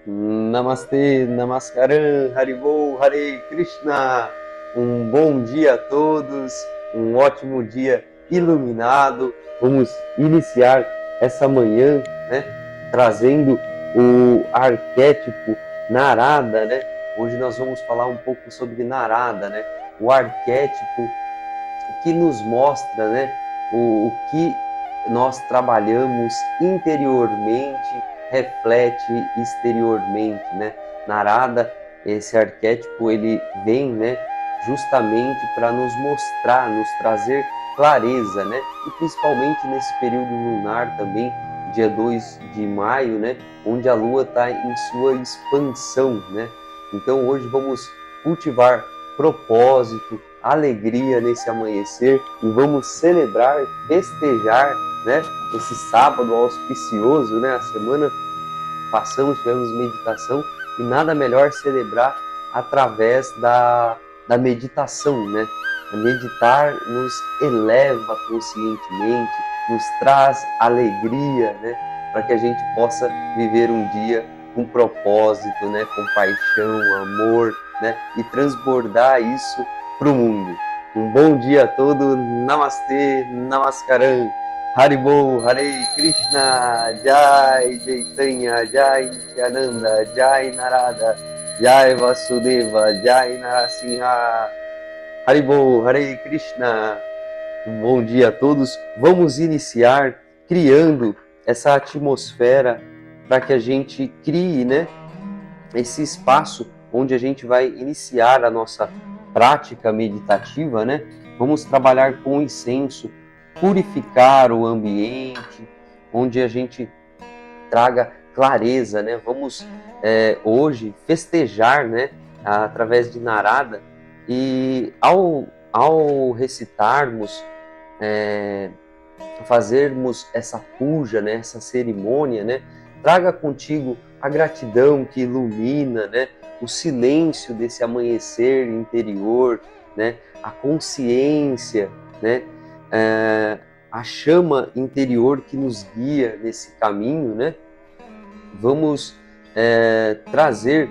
Namastê, Namaskaram, Haribol, Hare Krishna. Um bom dia a todos, um ótimo dia iluminado. Vamos iniciar essa manhã, né, trazendo o arquétipo Narada, né? Hoje nós vamos falar um pouco sobre Narada, né? O arquétipo que nos mostra, né, o que nós trabalhamos interiormente reflete exteriormente, né? Narada, esse arquétipo, ele vem, né, justamente para nos mostrar, nos trazer clareza, né? E principalmente nesse período lunar também, dia 2 de maio, né, onde a lua está em sua expansão, né? Então hoje vamos cultivar propósito, alegria nesse amanhecer e vamos celebrar, festejar, né, esse sábado auspicioso, né? A semana passamos, tivemos meditação e nada melhor celebrar através da meditação, né? Meditar nos eleva conscientemente, nos traz alegria, né? Para que a gente possa viver um dia com propósito, né? Com paixão, amor, né? E transbordar isso para o mundo. Um bom dia a todos, Namastê, Namaskaram. Haribol, Hare Krishna, Jai Chaitanya, Jai Nityananda, Jai Narada, Jai Vasudeva, Jai Narasimha. Haribol, Hare Krishna. Um bom dia a todos. Vamos iniciar criando essa atmosfera para que a gente crie, né, esse espaço onde a gente vai iniciar a nossa prática meditativa, né? Vamos trabalhar com incenso, purificar o ambiente, onde a gente traga clareza, né? Vamos hoje festejar, né, através de Narada, e ao recitarmos, fazermos essa puja, né, essa cerimônia, né, traga contigo a gratidão que ilumina, né, o silêncio desse amanhecer interior, né, a consciência, né, a chama interior que nos guia nesse caminho, né? Vamos trazer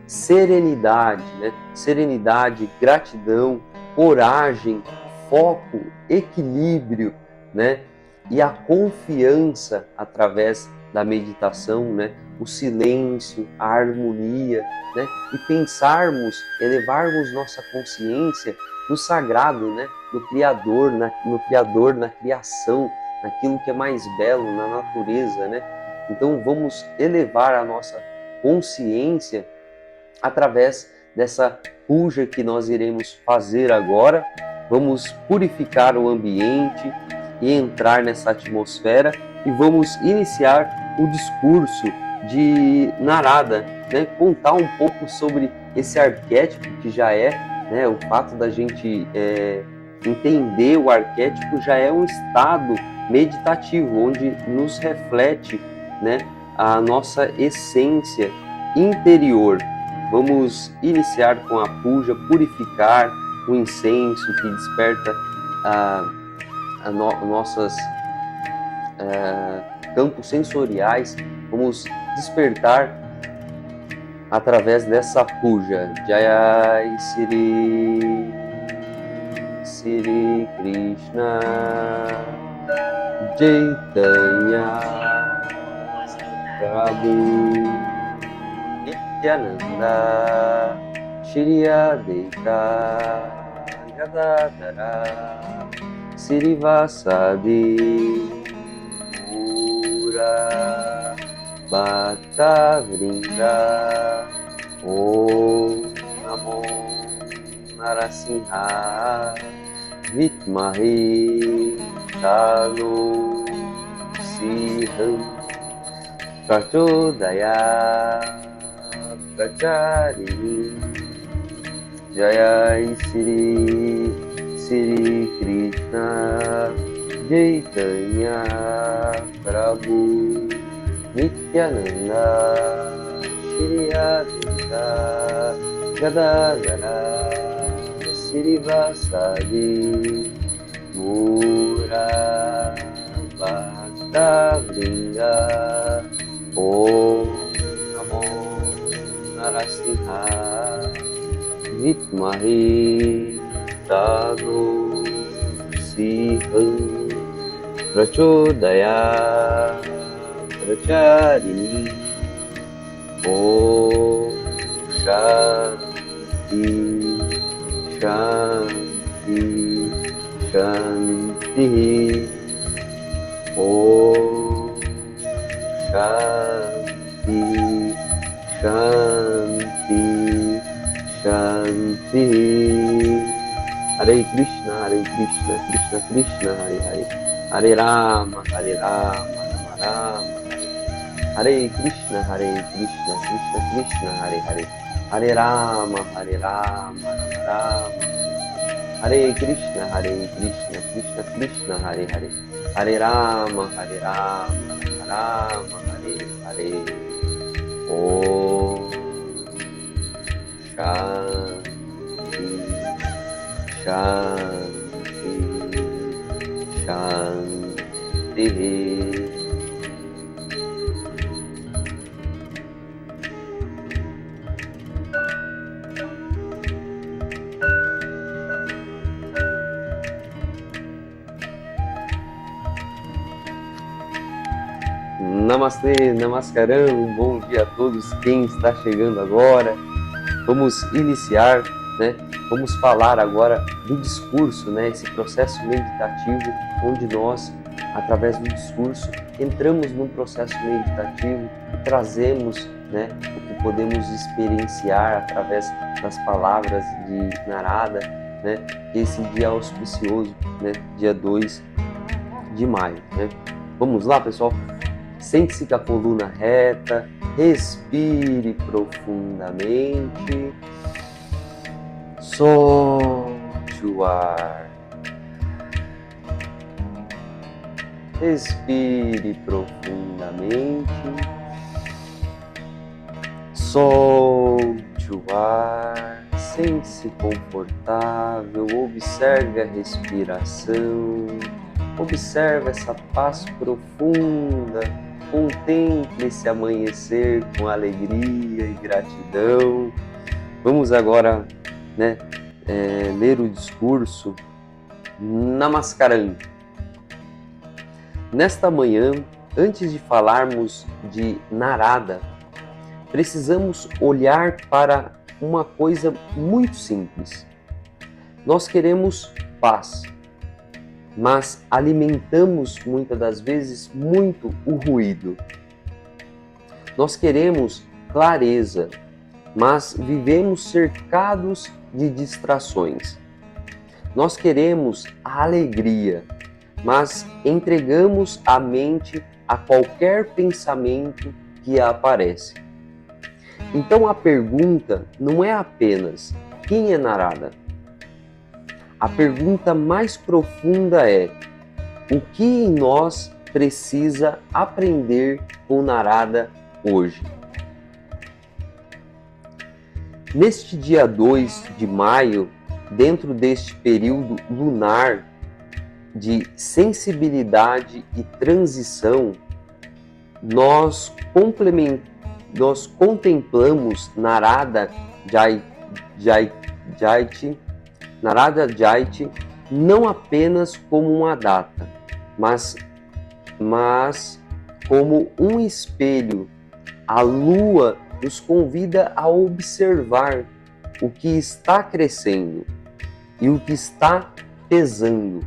serenidade, né? Serenidade, gratidão, coragem, foco, equilíbrio, né? E a confiança através da meditação, né? O silêncio, a harmonia, né? E pensarmos, elevarmos nossa consciência no sagrado, né? No Criador, na criação, naquilo que é mais belo, na natureza, né? Então vamos elevar a nossa consciência através dessa puja que nós iremos fazer agora. Vamos purificar o ambiente e entrar nessa atmosfera e vamos iniciar o discurso de Narada, né? Contar um pouco sobre esse arquétipo que já é, né, o fato da gente entender o arquétipo já é um estado meditativo, onde nos reflete, né, a nossa essência interior. Vamos iniciar com a puja, purificar o incenso que desperta nossos campos sensoriais. Vamos despertar através dessa puja. Jai Sri Krishna Chaitanya Prabhu Nityananda Shri Advaita Gadadhara Srivasadi Pura Bhakta Vrinda Om Namo Narasimha Vitmahi Tano Siham Prachodaya Pracharini Jaya Sri Krishna Chaitanya Prabhu Nityananda Shri Advaita Gadadhara Srivasadi Mura Bhakta Vrinda Om Namo Narasimha Vitmahe Tano Siham Prachodaya Pracharini Om Shanti Shanti Shanti Om Shanti Shanti Shanti. Hare Krishna, Krishna Krishna, Hare Hare, Hare Rama, Rama Rama, Hare Krishna, Krishna Krishna, Hare Hare, Hare Rama, Rama Rama, Hare Krishna, Krishna Krishna, Hare Hare, Hare Rama, Rama, Hare Hare. Om Shanti Shanti Shanti. Namastê, Namaskaram, bom dia a todos quem está chegando agora. Vamos iniciar, né? Vamos falar agora do discurso, né? Esse processo meditativo onde nós, através do discurso, entramos num processo meditativo e trazemos, né, o que podemos experienciar através das palavras de Narada, né? Esse dia auspicioso, né? Dia 2 de maio, né? Vamos lá, pessoal? Sente-se com a coluna reta, respire profundamente, solte o ar, respire profundamente, solte o ar, sente-se confortável, observe a respiração, observe essa paz profunda. Contemple esse amanhecer com alegria e gratidão. Vamos agora, né, ler o discurso Namaskaram. Nesta manhã, antes de falarmos de Narada, precisamos olhar para uma coisa muito simples. Nós queremos paz, mas alimentamos muitas das vezes muito o ruído. Nós queremos clareza, mas vivemos cercados de distrações. Nós queremos a alegria, mas entregamos a mente a qualquer pensamento que aparece. Então a pergunta não é apenas quem é Narada? A pergunta mais profunda é: o que em nós precisa aprender com Narada hoje? Neste dia 2 de maio, dentro deste período lunar de sensibilidade e transição, nós contemplamos Narada Jaiti não apenas como uma data, mas como um espelho. A lua nos convida a observar o que está crescendo e o que está pesando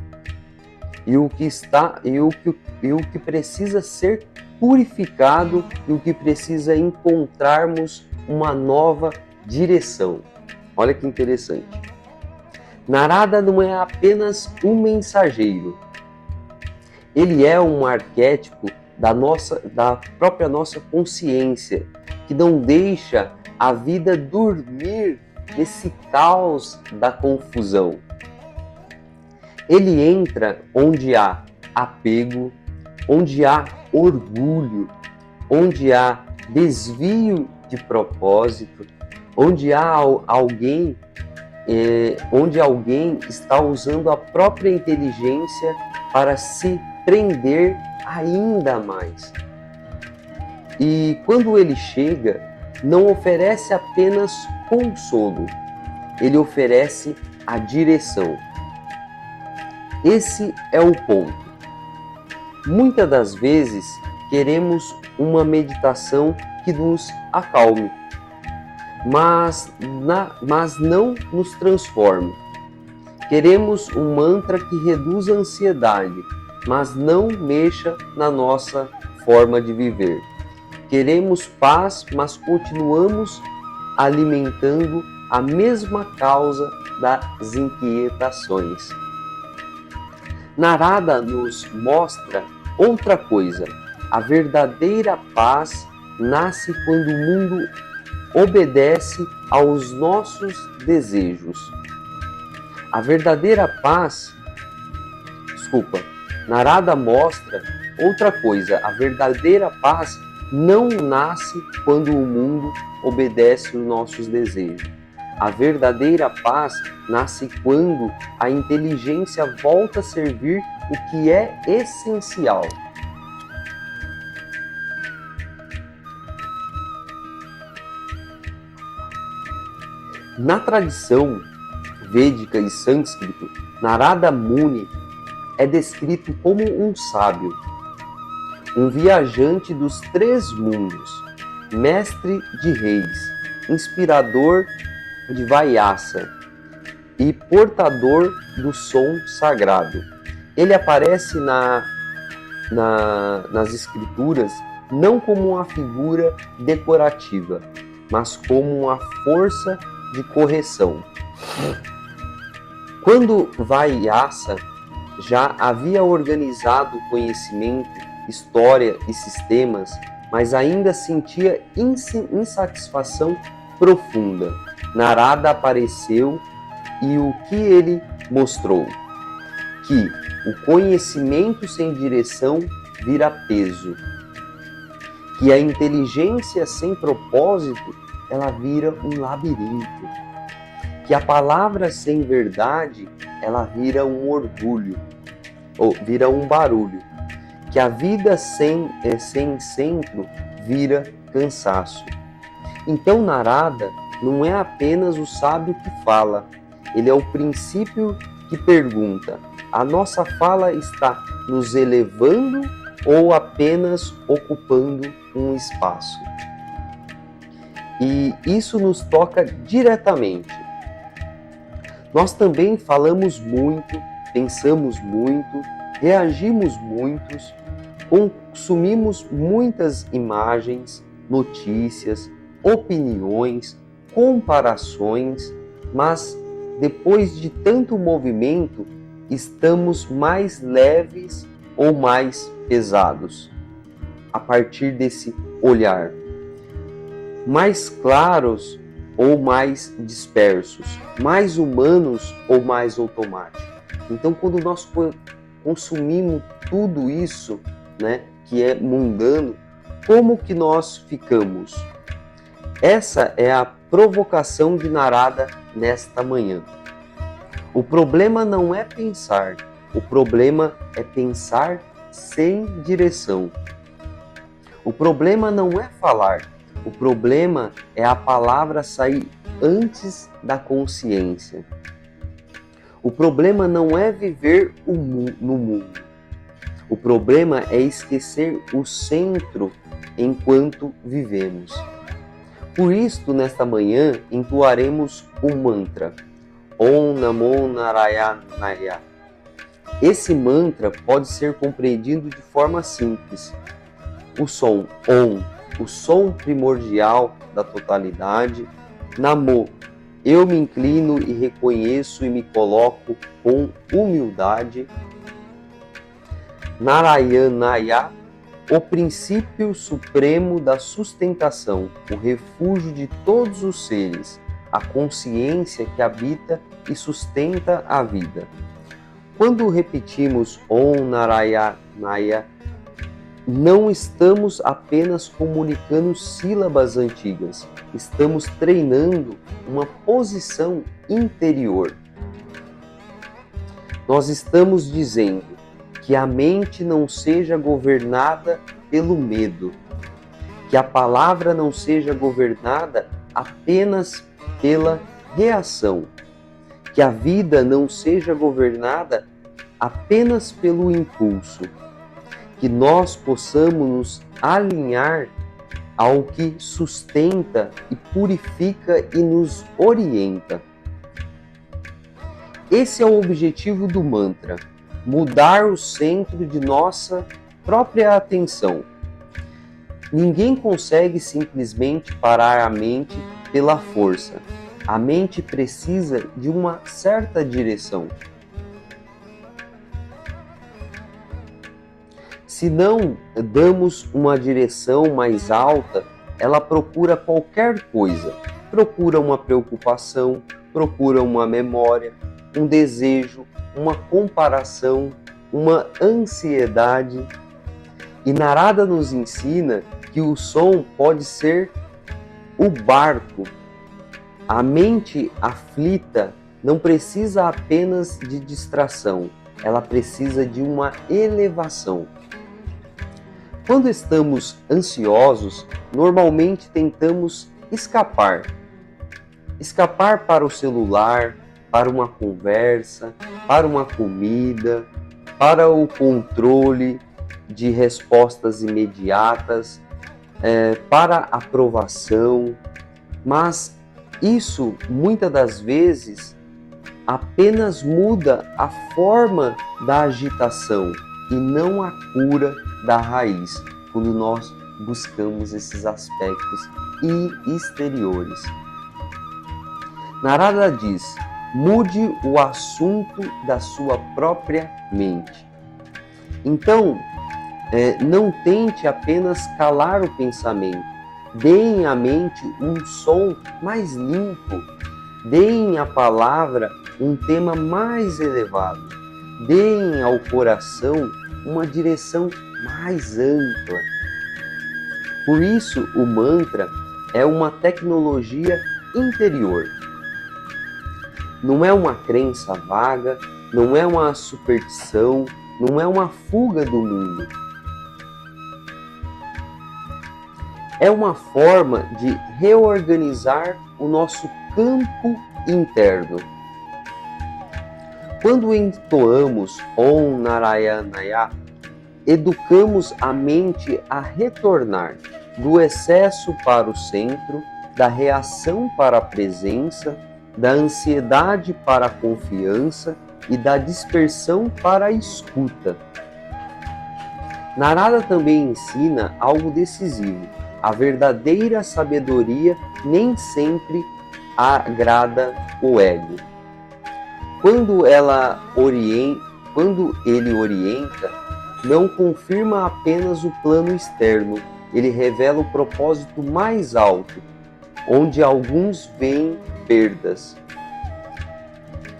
e o que precisa ser purificado e o que precisa encontrarmos uma nova direção. Olha que interessante. Narada não é apenas um mensageiro. Ele é um arquétipo da própria nossa consciência, que não deixa a vida dormir nesse caos da confusão. Ele entra onde há apego, onde há orgulho, onde há desvio de propósito, onde há alguém está usando a própria inteligência para se prender ainda mais. E quando ele chega, não oferece apenas consolo, ele oferece a direção. Esse é o ponto. Muitas das vezes queremos uma meditação que nos acalme, mas não nos transforme. Queremos um mantra que reduza a ansiedade, mas não mexa na nossa forma de viver. Queremos paz, mas continuamos alimentando a mesma causa das inquietações. Narada nos mostra outra coisa. A verdadeira paz nasce quando o mundo obedece aos nossos desejos. Narada mostra outra coisa. A verdadeira paz não nasce quando o mundo obedece aos nossos desejos. A verdadeira paz nasce quando a inteligência volta a servir o que é essencial. Na tradição védica e sânscrito, Narada Muni é descrito como um sábio, um viajante dos 3 mundos, mestre de reis, inspirador de Vyasa e portador do som sagrado. Ele aparece nas escrituras não como uma figura decorativa, mas como uma força de correção. Quando Vyasa já havia organizado conhecimento, história e sistemas, mas ainda sentia insatisfação profunda, Narada apareceu e o que ele mostrou? Que o conhecimento sem direção vira peso, que a inteligência sem propósito ela vira um labirinto, que a palavra sem verdade ela vira um orgulho, ou vira um barulho, que a vida sem centro vira cansaço. Então Narada não é apenas o sábio que fala, ele é o princípio que pergunta: a nossa fala está nos elevando ou apenas ocupando um espaço? E isso nos toca diretamente. Nós também falamos muito, pensamos muito, reagimos muitos, consumimos muitas imagens, notícias, opiniões, comparações, mas depois de tanto movimento, estamos mais leves ou mais pesados, a partir desse olhar, mais claros ou mais dispersos, mais humanos ou mais automáticos. Então, quando nós consumimos tudo isso, que é mundano, como que nós ficamos? Essa é a provocação de Narada nesta manhã. O problema não é pensar, o problema é pensar sem direção. O problema não é falar, o problema é a palavra sair antes da consciência. O problema não é viver no mundo. O problema é esquecer o centro enquanto vivemos. Por isto, nesta manhã, entoaremos o mantra Om Namo Narayanaaya. Esse mantra pode ser compreendido de forma simples. O som Om, o som primordial da totalidade. Namo, eu me inclino e reconheço e me coloco com humildade. Narayanaya, o princípio supremo da sustentação, o refúgio de todos os seres, a consciência que habita e sustenta a vida. Quando repetimos Om Narayanaya, não estamos apenas comunicando sílabas antigas, estamos treinando uma posição interior. Nós estamos dizendo que a mente não seja governada pelo medo, que a palavra não seja governada apenas pela reação, que a vida não seja governada apenas pelo impulso, que nós possamos nos alinhar ao que sustenta e purifica e nos orienta. Esse é o objetivo do mantra, mudar o centro de nossa própria atenção. Ninguém consegue simplesmente parar a mente pela força. A mente precisa de uma certa direção. Se não damos uma direção mais alta, ela procura qualquer coisa. Procura uma preocupação, procura uma memória, um desejo, uma comparação, uma ansiedade. E Narada nos ensina que o som pode ser o barco. A mente aflita não precisa apenas de distração, ela precisa de uma elevação. Quando estamos ansiosos, normalmente tentamos escapar. Escapar para o celular, para uma conversa, para uma comida, para o controle de respostas imediatas, para aprovação, mas isso muitas das vezes apenas muda a forma da agitação e não a cura da raiz, quando nós buscamos esses aspectos exteriores. Narada diz: mude o assunto da sua própria mente. Então, não tente apenas calar o pensamento. Deem à mente um som mais limpo. Deem à palavra um tema mais elevado. Deem ao coração uma direção mais ampla. Por isso, o mantra é uma tecnologia interior. Não é uma crença vaga, não é uma superstição, não é uma fuga do mundo. É uma forma de reorganizar o nosso campo interno. Quando entoamos Om Narayanaya, educamos a mente a retornar do excesso para o centro, da reação para a presença, da ansiedade para a confiança e da dispersão para a escuta. Narada também ensina algo decisivo. A verdadeira sabedoria nem sempre agrada o ego. Quando ele orienta, não confirma apenas o plano externo, ele revela o propósito mais alto, onde alguns veem perdas.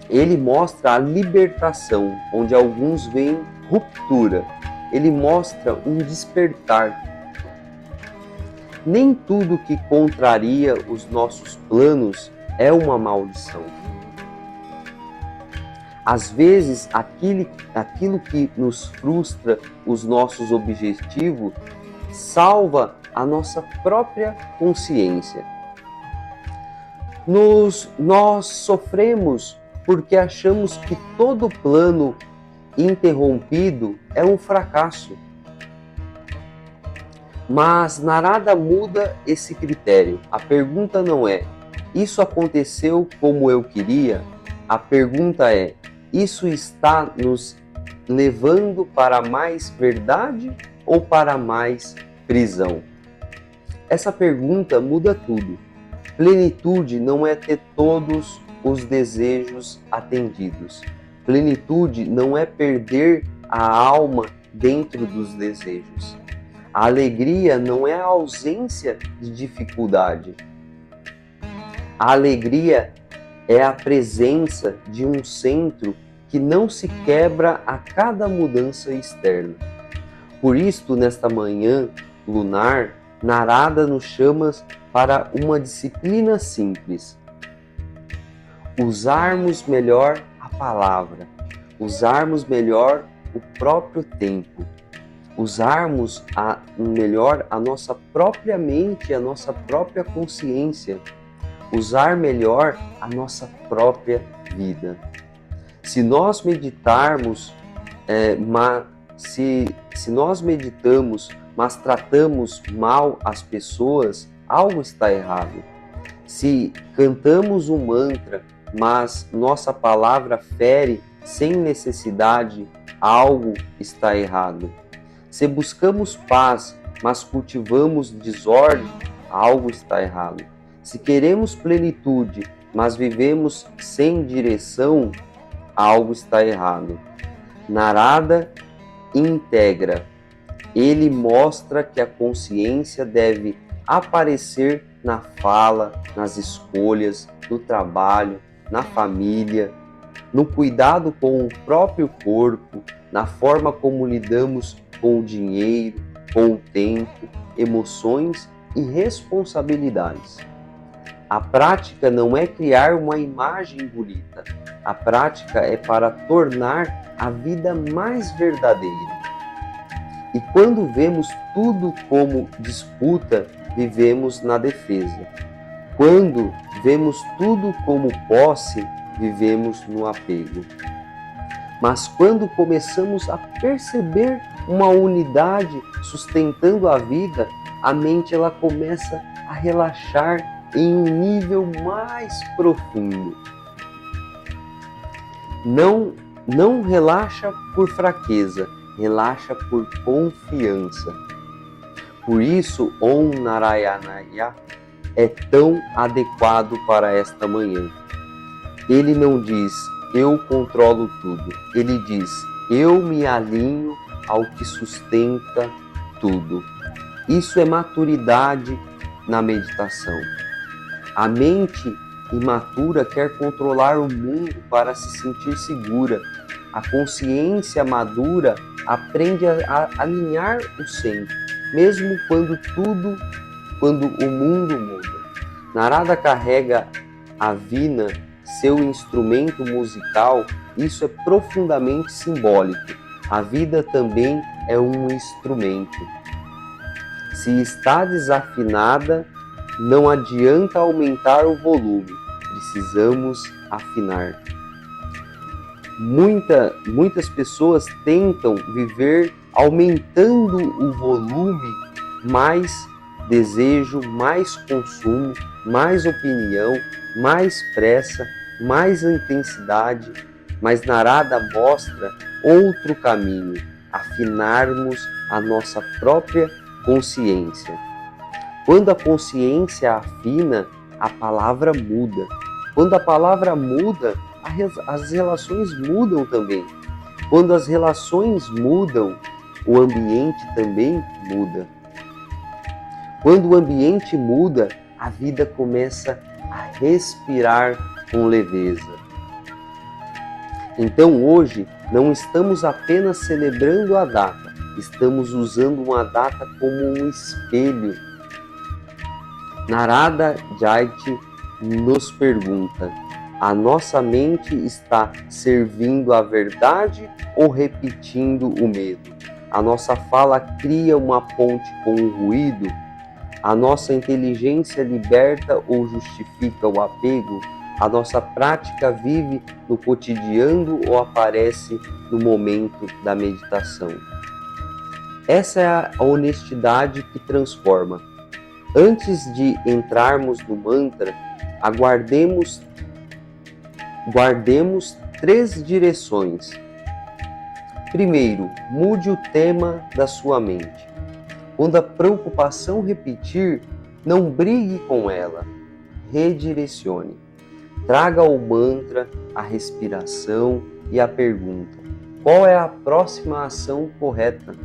Ele mostra a libertação, onde alguns veem ruptura. Ele mostra um despertar. Nem tudo que contraria os nossos planos é uma maldição. Às vezes, aquilo que nos frustra os nossos objetivos salva a nossa própria consciência. Nós sofremos porque achamos que todo plano interrompido é um fracasso. Mas Narada muda esse critério. A pergunta não é: isso aconteceu como eu queria? A pergunta é: isso está nos levando para mais verdade ou para mais prisão? Essa pergunta muda tudo. Plenitude não é ter todos os desejos atendidos. Plenitude não é perder a alma dentro dos desejos. A alegria não é a ausência de dificuldade. A alegria é a presença de um centro que não se quebra a cada mudança externa. Por isto, nesta manhã lunar, Narada nos chama para uma disciplina simples. Usarmos melhor a palavra, usarmos melhor o próprio tempo, usarmos melhor a nossa própria mente, a nossa própria consciência, usar melhor a nossa própria vida. Se nós meditarmos, se nós meditamos, mas tratamos mal as pessoas, algo está errado. Se cantamos um mantra, mas nossa palavra fere sem necessidade, algo está errado. Se buscamos paz, mas cultivamos desordem, algo está errado. Se queremos plenitude, mas vivemos sem direção, algo está errado. Narada integra. Ele mostra que a consciência deve aparecer na fala, nas escolhas, no trabalho, na família, no cuidado com o próprio corpo, na forma como lidamos com o dinheiro, com o tempo, emoções e responsabilidades. A prática não é criar uma imagem bonita. A prática é para tornar a vida mais verdadeira. E quando vemos tudo como disputa, vivemos na defesa. Quando vemos tudo como posse, vivemos no apego. Mas quando começamos a perceber uma unidade sustentando a vida, a mente ela começa a relaxar em um nível mais profundo. Não relaxa por fraqueza, relaxa por confiança. Por isso, Om Narayanaya é tão adequado para esta manhã. Ele não diz, eu controlo tudo. Ele diz, eu me alinho ao que sustenta tudo. Isso é maturidade na meditação. A mente imatura quer controlar o mundo para se sentir segura. A consciência madura aprende a alinhar o centro, mesmo quando o mundo muda. Narada carrega a vina, seu instrumento musical, isso é profundamente simbólico. A vida também é um instrumento. Se está desafinada, não adianta aumentar o volume, precisamos afinar. Muitas pessoas tentam viver aumentando o volume, mais desejo, mais consumo, mais opinião, mais pressa, mais intensidade, mas Narada mostra outro caminho, afinarmos a nossa própria consciência. Quando a consciência afina, a palavra muda. Quando a palavra muda, as relações mudam também. Quando as relações mudam, o ambiente também muda. Quando o ambiente muda, a vida começa a respirar com leveza. Então hoje não estamos apenas celebrando a data, estamos usando uma data como um espelho. Narada Jaiti nos pergunta, a nossa mente está servindo a verdade ou repetindo o medo? A nossa fala cria uma ponte com o ruído? A nossa inteligência liberta ou justifica o apego? A nossa prática vive no cotidiano ou aparece no momento da meditação? Essa é a honestidade que transforma. Antes de entrarmos no mantra, guardemos 3 direções. Primeiro, mude o tema da sua mente. Quando a preocupação repetir, não brigue com ela, redirecione. Traga ao mantra a respiração e a pergunta: qual é a próxima ação correta?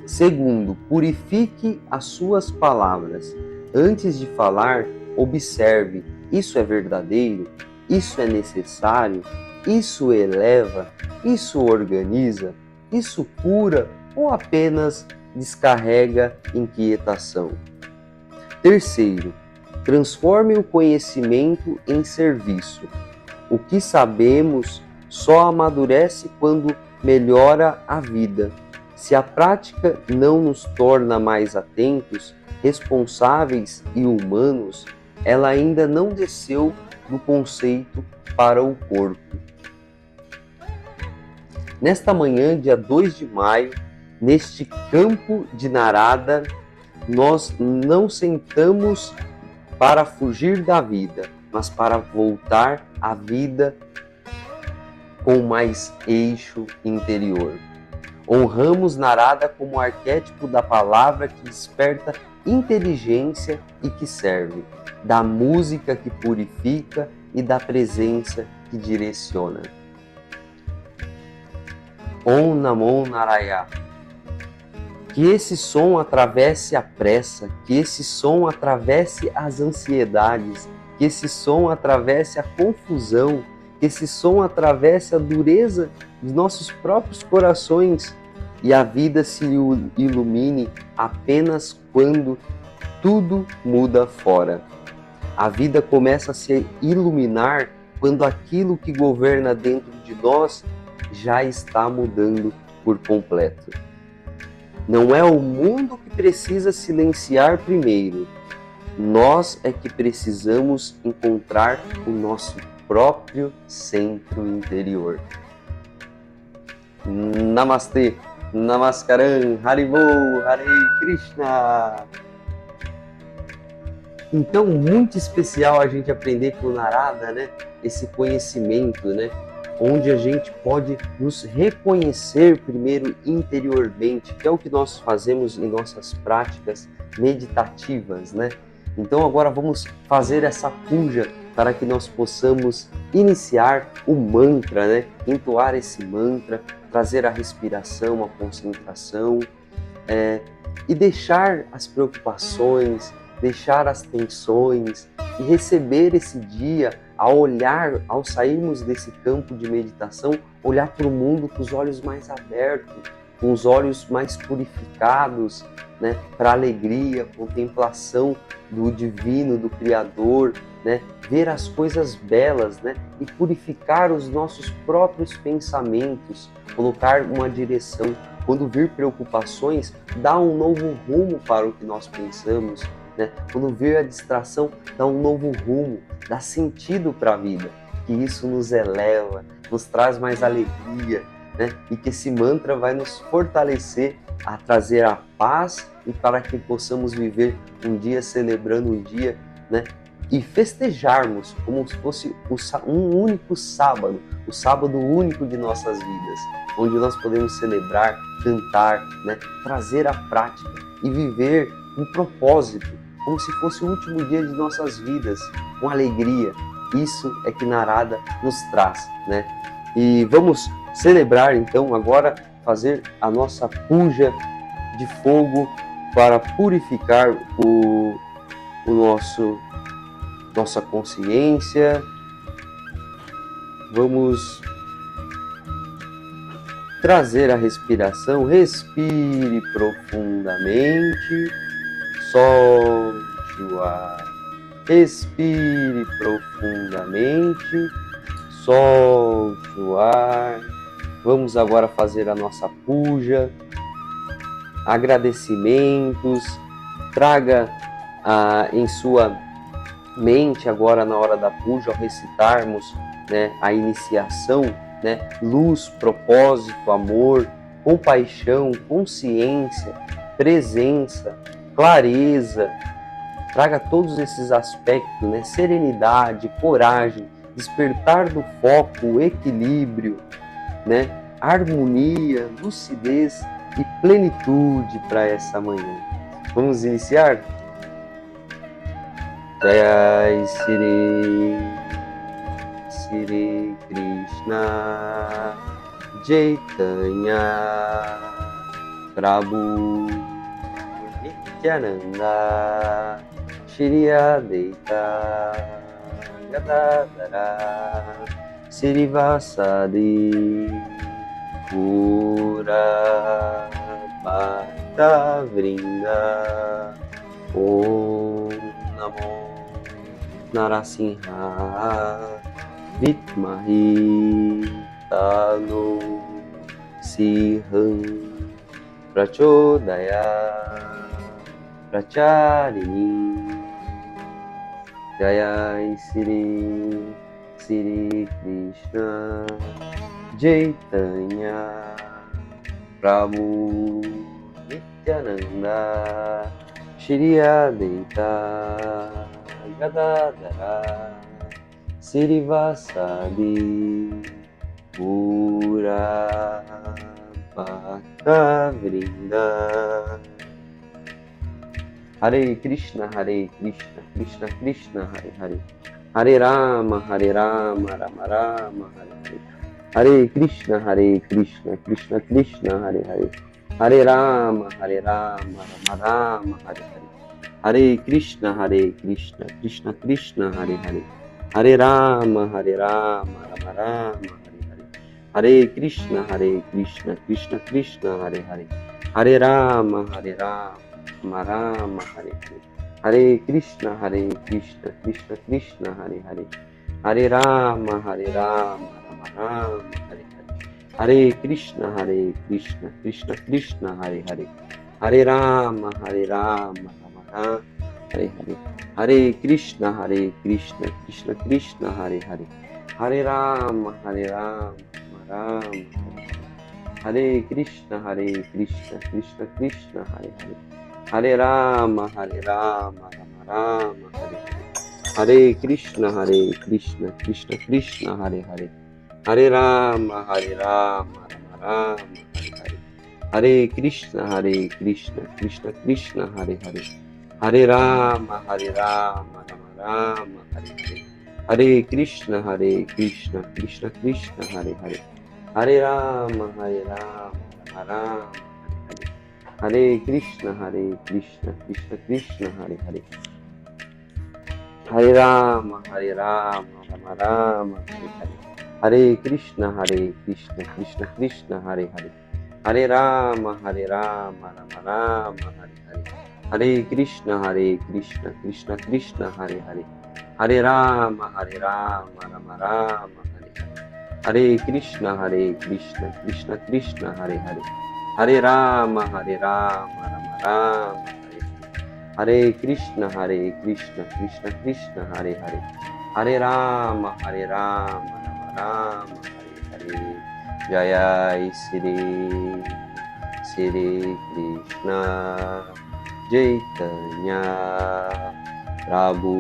Segundo, purifique as suas palavras. Antes de falar, observe: isso é verdadeiro? Isso é necessário? Isso eleva? Isso organiza? Isso cura? Ou apenas descarrega inquietação? Terceiro, transforme o conhecimento em serviço. O que sabemos só amadurece quando melhora a vida. Se a prática não nos torna mais atentos, responsáveis e humanos, ela ainda não desceu do conceito para o corpo. Nesta manhã, dia 2 de maio, neste campo de Narada, nós não sentamos para fugir da vida, mas para voltar à vida com mais eixo interior. Honramos Narada como arquétipo da palavra que desperta inteligência e que serve, da música que purifica e da presença que direciona. Om Namo Narayana. Que esse som atravesse a pressa, que esse som atravesse as ansiedades, que esse som atravesse a confusão, que esse som atravesse a dureza dos nossos próprios corações e a vida se ilumine apenas quando tudo muda fora. A vida começa a se iluminar quando aquilo que governa dentro de nós já está mudando por completo. Não é o mundo que precisa silenciar primeiro. Nós é que precisamos encontrar o nosso próprio centro interior. Namastê, Namaskaram, Haribo, Hare Krishna. Então, muito especial a gente aprender com o Narada, né? Esse conhecimento, né? Onde a gente pode nos reconhecer primeiro interiormente, que é o que nós fazemos em nossas práticas meditativas, né? Então agora vamos fazer essa puja para que nós possamos iniciar o mantra, né? Entoar esse mantra, trazer a respiração, a concentração, e deixar as preocupações, deixar as tensões e receber esse dia ao olhar, ao sairmos desse campo de meditação, olhar para o mundo com os olhos mais abertos, com os olhos mais purificados, né, para a alegria, contemplação do divino, do Criador, né, ver as coisas belas, né, e purificar os nossos próprios pensamentos, colocar uma direção. Quando vir preocupações, dá um novo rumo para o que nós pensamos, né? Quando vir a distração, dá um novo rumo, dá sentido para a vida, que isso nos eleva, nos traz mais alegria, né? E que esse mantra vai nos fortalecer a trazer a paz e para que possamos viver um dia celebrando um dia, né? E festejarmos como se fosse um único sábado, o sábado único de nossas vidas, onde nós podemos celebrar, cantar, né? Trazer a prática e viver um propósito, como se fosse o último dia de nossas vidas, com alegria. Isso é que Narada nos traz, né? E vamos celebrar então agora, fazer a nossa puja de fogo para purificar nossa consciência. Vamos trazer a respiração, respire profundamente, solte o ar, respire profundamente, solte o ar. Vamos agora fazer a nossa puja, agradecimentos, traga em sua mente agora na hora da puja, ao recitarmos, né, a iniciação, né, luz, propósito, amor, compaixão, consciência, presença, clareza. Traga todos esses aspectos, né, serenidade, coragem, despertar do foco, equilíbrio, né, harmonia, lucidez e plenitude para essa manhã. Vamos iniciar? Jai Shri Krishna Chaitanya Prabhu Nityananda Shri Advaita Gadadara Srivasadi Pura Bhakta Vrinda Om Namo Narasimha Vitmahi Talo Siham Prachodaya Pracharini Jai Sri Sri Krishna Chaitanya Prabhu Nityananda Shri Advaita Gadadara Srivasadi Pura Bhakta Vrinda. Hare Krishna, Krishna Krishna, Hare Hare, Hare Rama, Rama Rama, Hare Hare. Hare Krishna, Krishna Krishna, Hare Hare, Hare Rama, Rama Rama, Hare Hare. Hare Krishna, Krishna Krishna, Hare Hare, Hare Rama, Rama Rama, Hare Hare. Hare Krishna, Krishna Krishna, Hare Hare, Hare Rama, Rama, Hare Hare. Hare Krishna, Krishna Krishna, Hare Hare, Hare Rama, Rama Rama, Hare Hare. Hare Krishna, Krishna Krishna, Hare Hare, Hare Rama, Rama Rama, Hare Hare. Hare Krishna, Krishna Krishna, Hare Hare, Hare Rama, Rama Rama, Hare Krishna, Krishna Krishna, Hare Hare, Hare Rama, Rama Rama, Hare Hare. Hare Krishna, Krishna Krishna, Hare Hare, Hare Rama, Rama Rama, Hare Hare. Hare Krishna, Krishna Krishna, Hare Hare, Hare Rama, Rama Rama, Hare Hare. Hare Krishna, Krishna Krishna, Hare Hare, Hare Rama, Rama Rama, Hare Hare. Hare Krishna, Krishna Krishna, Hare Hare, Hare Rama, Rama Rama, Hare Hare. Hare Krishna, Krishna Krishna, Hare Hare, Hare Rama, Rama Rama, Hare Hare. Hare Krishna, Krishna Krishna, Hare Hare, Hare Rama, Rama Rama, Hare Hare. Hare Krishna, Krishna Krishna, Hare Hare, Hare Rama, Rama Rama, Hare Hare. Hare Krishna, Krishna Krishna, Hare Hare, Hare Rama, Rama Rama, Hare Hare. Jai Sri Sri Krishna Chaitanya Prabhu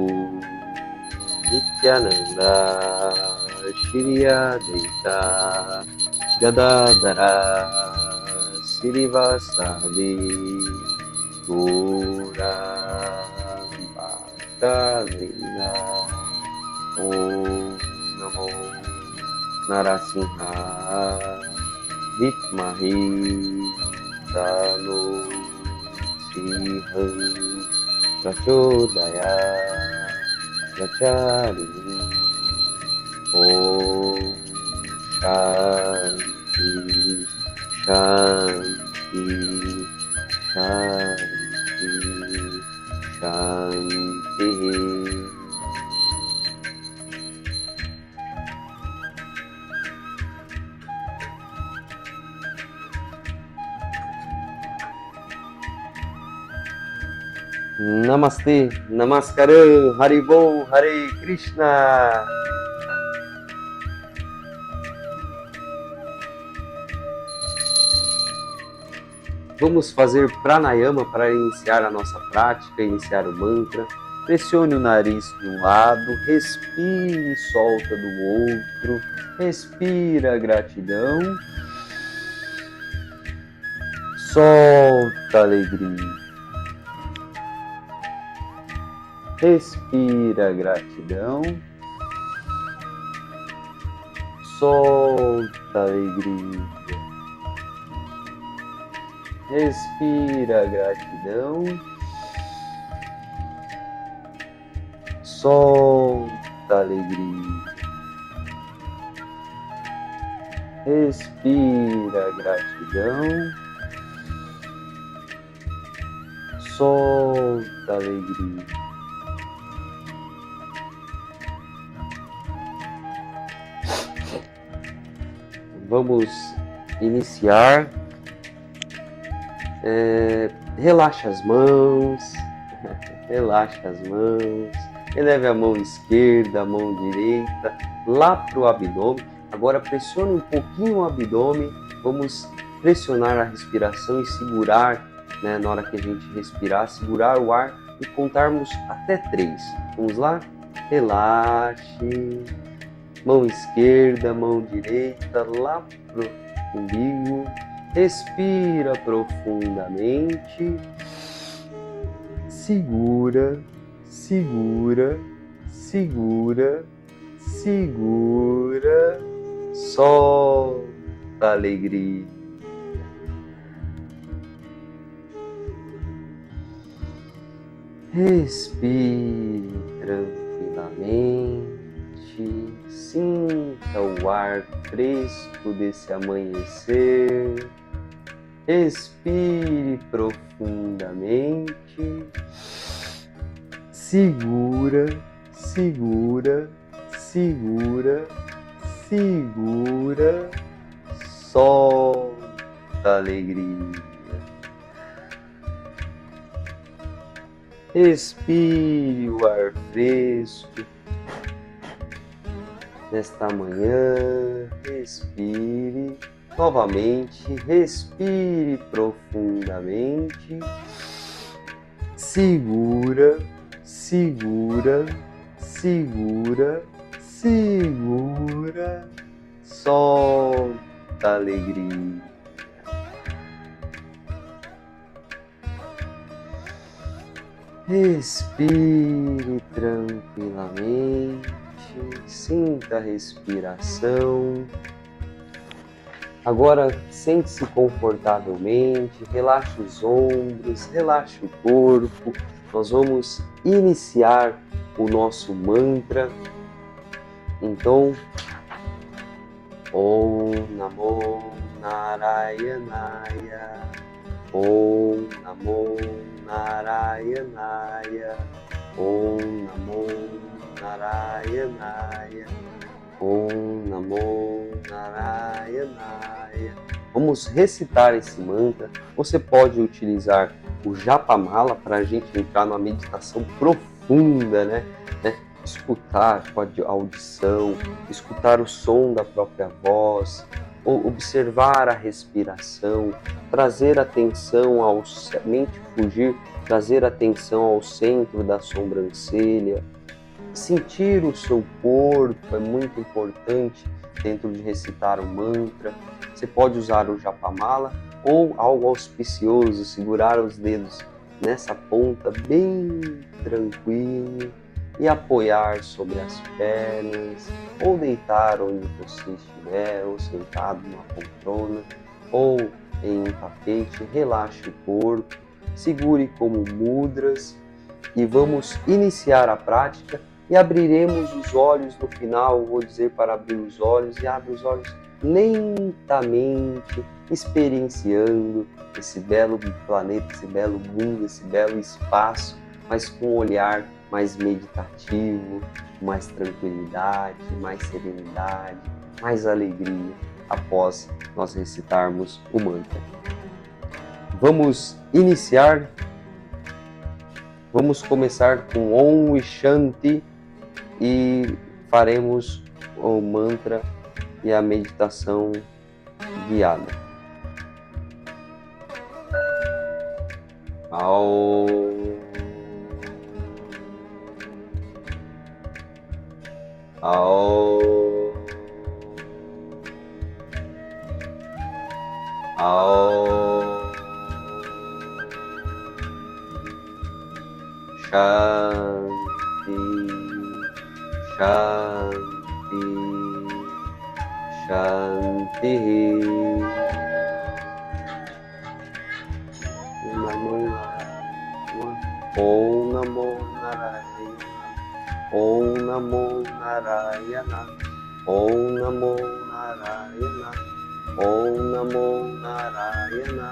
Nityananda Shri Advaita Gadadara Srivasadi Gaura Bhakta Vrinda. Om Namo Narasimha Vitmahi Tano Siham Prachodaya Pracharini. Om Shanti Shanti Shanti Shanti. Namastê, Namaskaram, Haribol, Hare Krishna. Vamos fazer pranayama para iniciar a nossa prática, iniciar o mantra. Pressione o nariz de um lado, respire e solta do outro. Respira gratidão, solta alegria. Respira gratidão, solta alegria. Respira gratidão, solta alegria. Respira gratidão, solta alegria. Vamos iniciar Relaxa as mãos, relaxa as mãos, eleve a mão esquerda, a mão direita, lá para o abdômen. Agora pressione um pouquinho o abdômen, vamos pressionar a respiração e segurar, né, na hora que a gente respirar, segurar o ar e contarmos até 3. Vamos lá? Relaxe, mão esquerda, mão direita, lá pro umbigo. Respira profundamente, segura, segura, segura, segura, solta a alegria. Respire tranquilamente, sinta o ar fresco desse amanhecer. Respire profundamente, segura, segura, segura, segura, solta a alegria. Respire o ar fresco nesta manhã, respire. Novamente, respire profundamente, segura, segura, segura, segura, solta a alegria. Respire tranquilamente, sinta a respiração. Agora, sente-se confortavelmente, relaxe os ombros, relaxe o corpo. Nós vamos iniciar o nosso mantra. Então, Om Namo Narayanaya, Om Namo Narayanaya, Om Namo Narayanaya, Om Namo Narayanaya. Vamos recitar esse mantra. Você pode utilizar o Japamala para a gente entrar numa meditação profunda, né? Escutar com a audição, escutar o som da própria voz, observar a respiração, trazer atenção ao mente fugir, trazer atenção ao centro da sobrancelha. Sentir o seu corpo é muito importante dentro de recitar o mantra. Você pode usar o Japamala ou algo auspicioso, segurar os dedos nessa ponta bem tranquilo e apoiar sobre as pernas, ou deitar onde você estiver, ou sentado numa poltrona, ou em um tapete. Relaxe o corpo, segure como mudras e vamos iniciar a prática. E abriremos os olhos no final. Vou dizer para abrir os olhos, e abre os olhos lentamente, experienciando esse belo planeta, esse belo mundo, esse belo espaço, mas com um olhar mais meditativo, mais tranquilidade, mais serenidade, mais alegria após nós recitarmos o mantra. Vamos iniciar. Vamos começar com Om e Shanti e faremos o mantra e a meditação guiada. Aum. Aum. Aum. Shanti, Shanti, Shanti. Om Namo Narayana, Om Namo Narayana, Om Namo Narayana, Om Namo Narayana,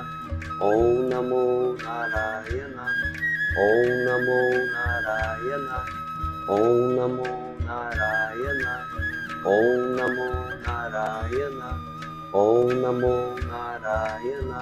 Om Namo Narayana, Om Namo Narayana, Om Namo Narayana, Om Namo Narayana, Om Namo Narayana,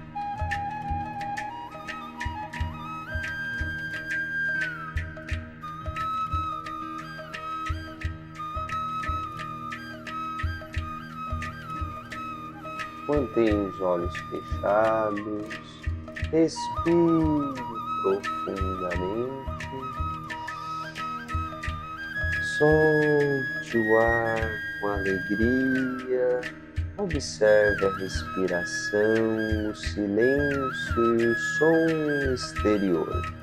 Mantenha os olhos fechados, respire profundamente, solte o ar com alegria, observe a respiração, o silêncio e o som exterior.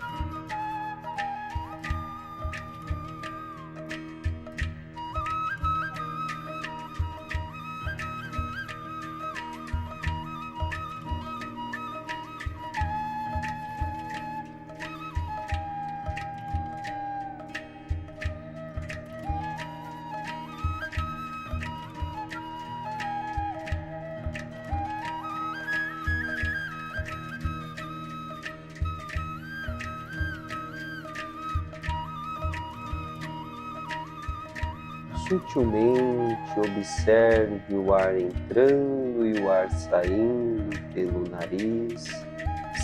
Sutilmente observe o ar entrando e o ar saindo pelo nariz.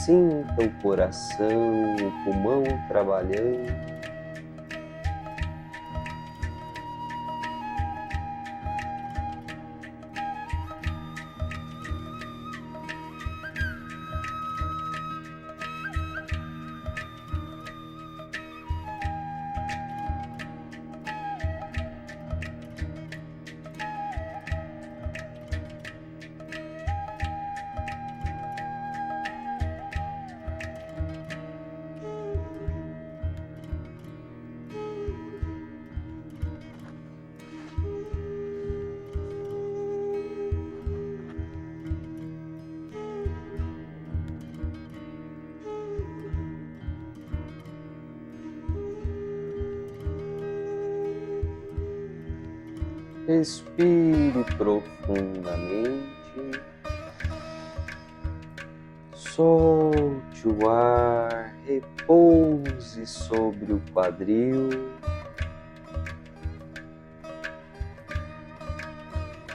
Sinta o coração, o pulmão trabalhando. Respire profundamente, solte o ar, repouse sobre o quadril.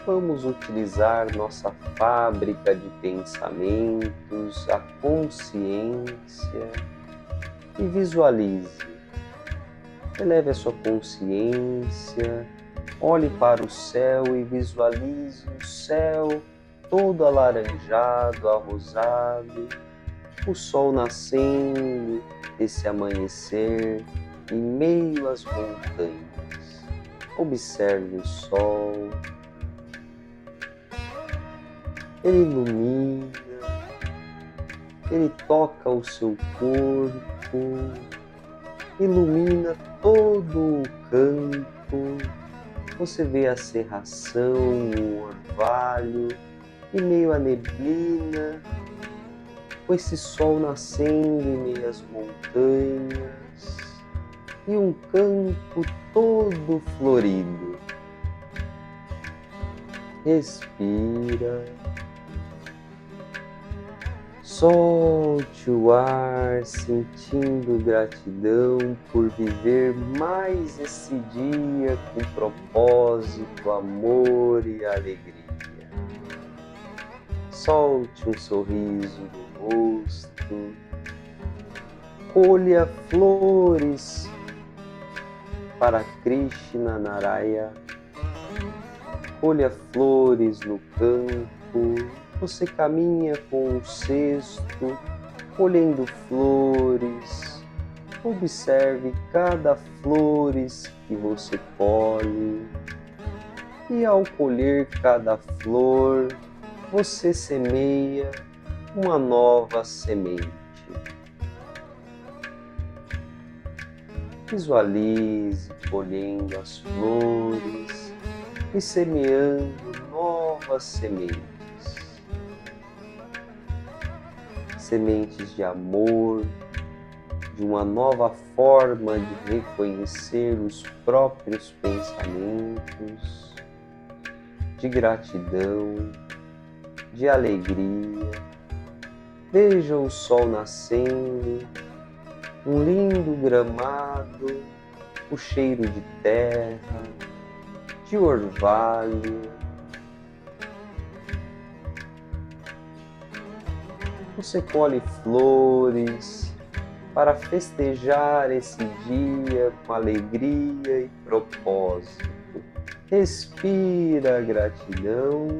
Vamos utilizar nossa fábrica de pensamentos, a consciência, e visualize. Eleve a sua consciência. Olhe para o céu e visualize o céu todo alaranjado, arrosado, o sol nascendo, esse amanhecer em meio às montanhas. Observe o sol, ele ilumina, ele toca o seu corpo, ilumina todo o campo. Você vê a cerração, o orvalho, em meio à neblina, com esse sol nascendo em meio às montanhas, e um campo todo florido. Respira, solte o ar, sentindo gratidão por viver mais esse dia com propósito, amor e alegria. Solte um sorriso no rosto, colha flores para Krishna Naraya, colha flores no campo. Você caminha com um cesto, colhendo flores. Observe cada flores que você colhe. E ao colher cada flor, você semeia uma nova semente. Visualize colhendo as flores e semeando novas sementes. Sementes de amor, de uma nova forma de reconhecer os próprios pensamentos, de gratidão, de alegria. Veja o sol nascendo, um lindo gramado, o cheiro de terra, de orvalho. Você colhe flores para festejar esse dia com alegria e propósito. Respira a gratidão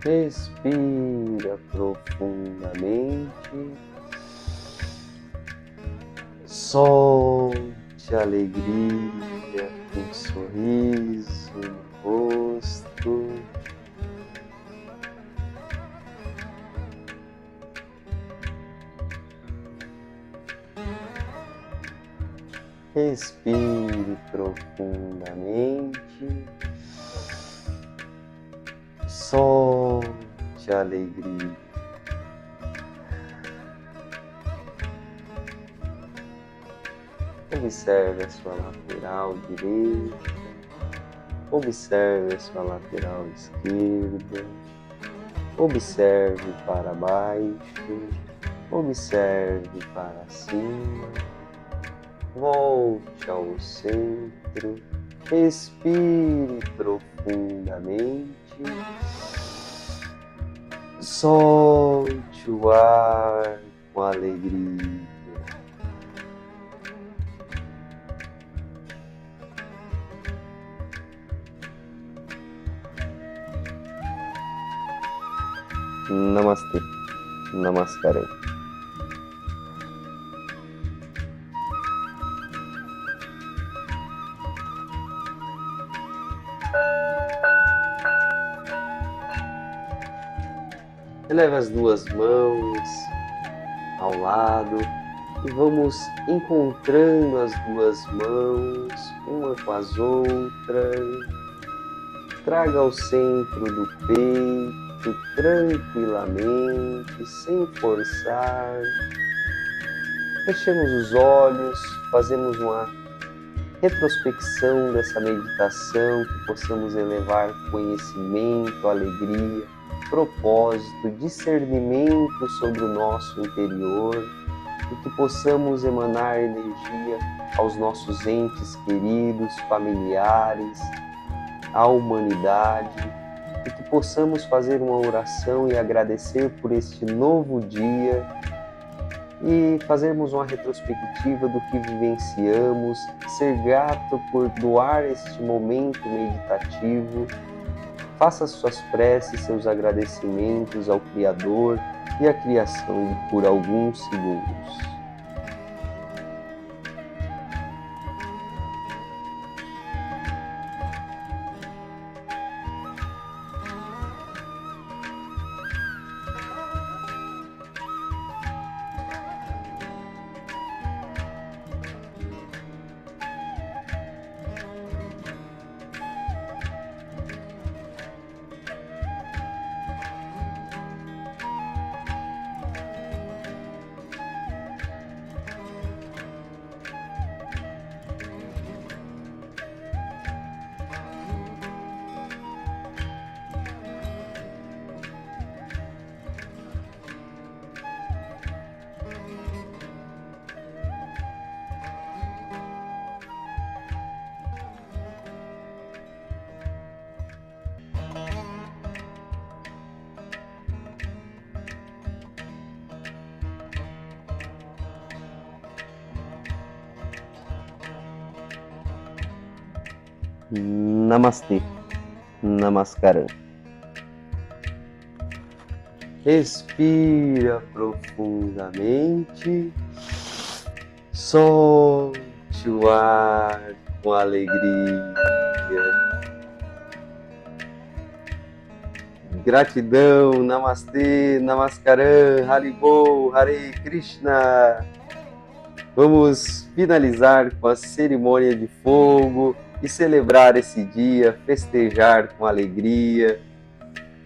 Respira profundamente. Solte a alegria, um sorriso no rosto. Respire profundamente. Solte a alegria. Observe a sua lateral direita. Observe a sua lateral esquerda. Observe para baixo. Observe para cima. Volte ao centro. Respire profundamente. Solte o ar com alegria. Namastê. Namaskaram. Eleve as duas mãos ao lado e vamos encontrando as duas mãos, uma com as outras. Traga ao centro do peito, tranquilamente, sem forçar. Fechemos os olhos, fazemos uma retrospecção dessa meditação, que possamos elevar conhecimento, alegria, propósito, discernimento sobre o nosso interior e que possamos emanar energia aos nossos entes queridos, familiares, à humanidade e que possamos fazer uma oração e agradecer por este novo dia e fazermos uma retrospectiva do que vivenciamos, ser grato por doar este momento meditativo. Faça suas preces, seus agradecimentos ao Criador e à criação por alguns segundos. Namastê. Namaskaram. Respira profundamente. Solte o ar com alegria. Gratidão. Namastê. Namaskaram. Haribol. Hare Krishna. Vamos finalizar com a cerimônia de fogo e celebrar esse dia, festejar com alegria,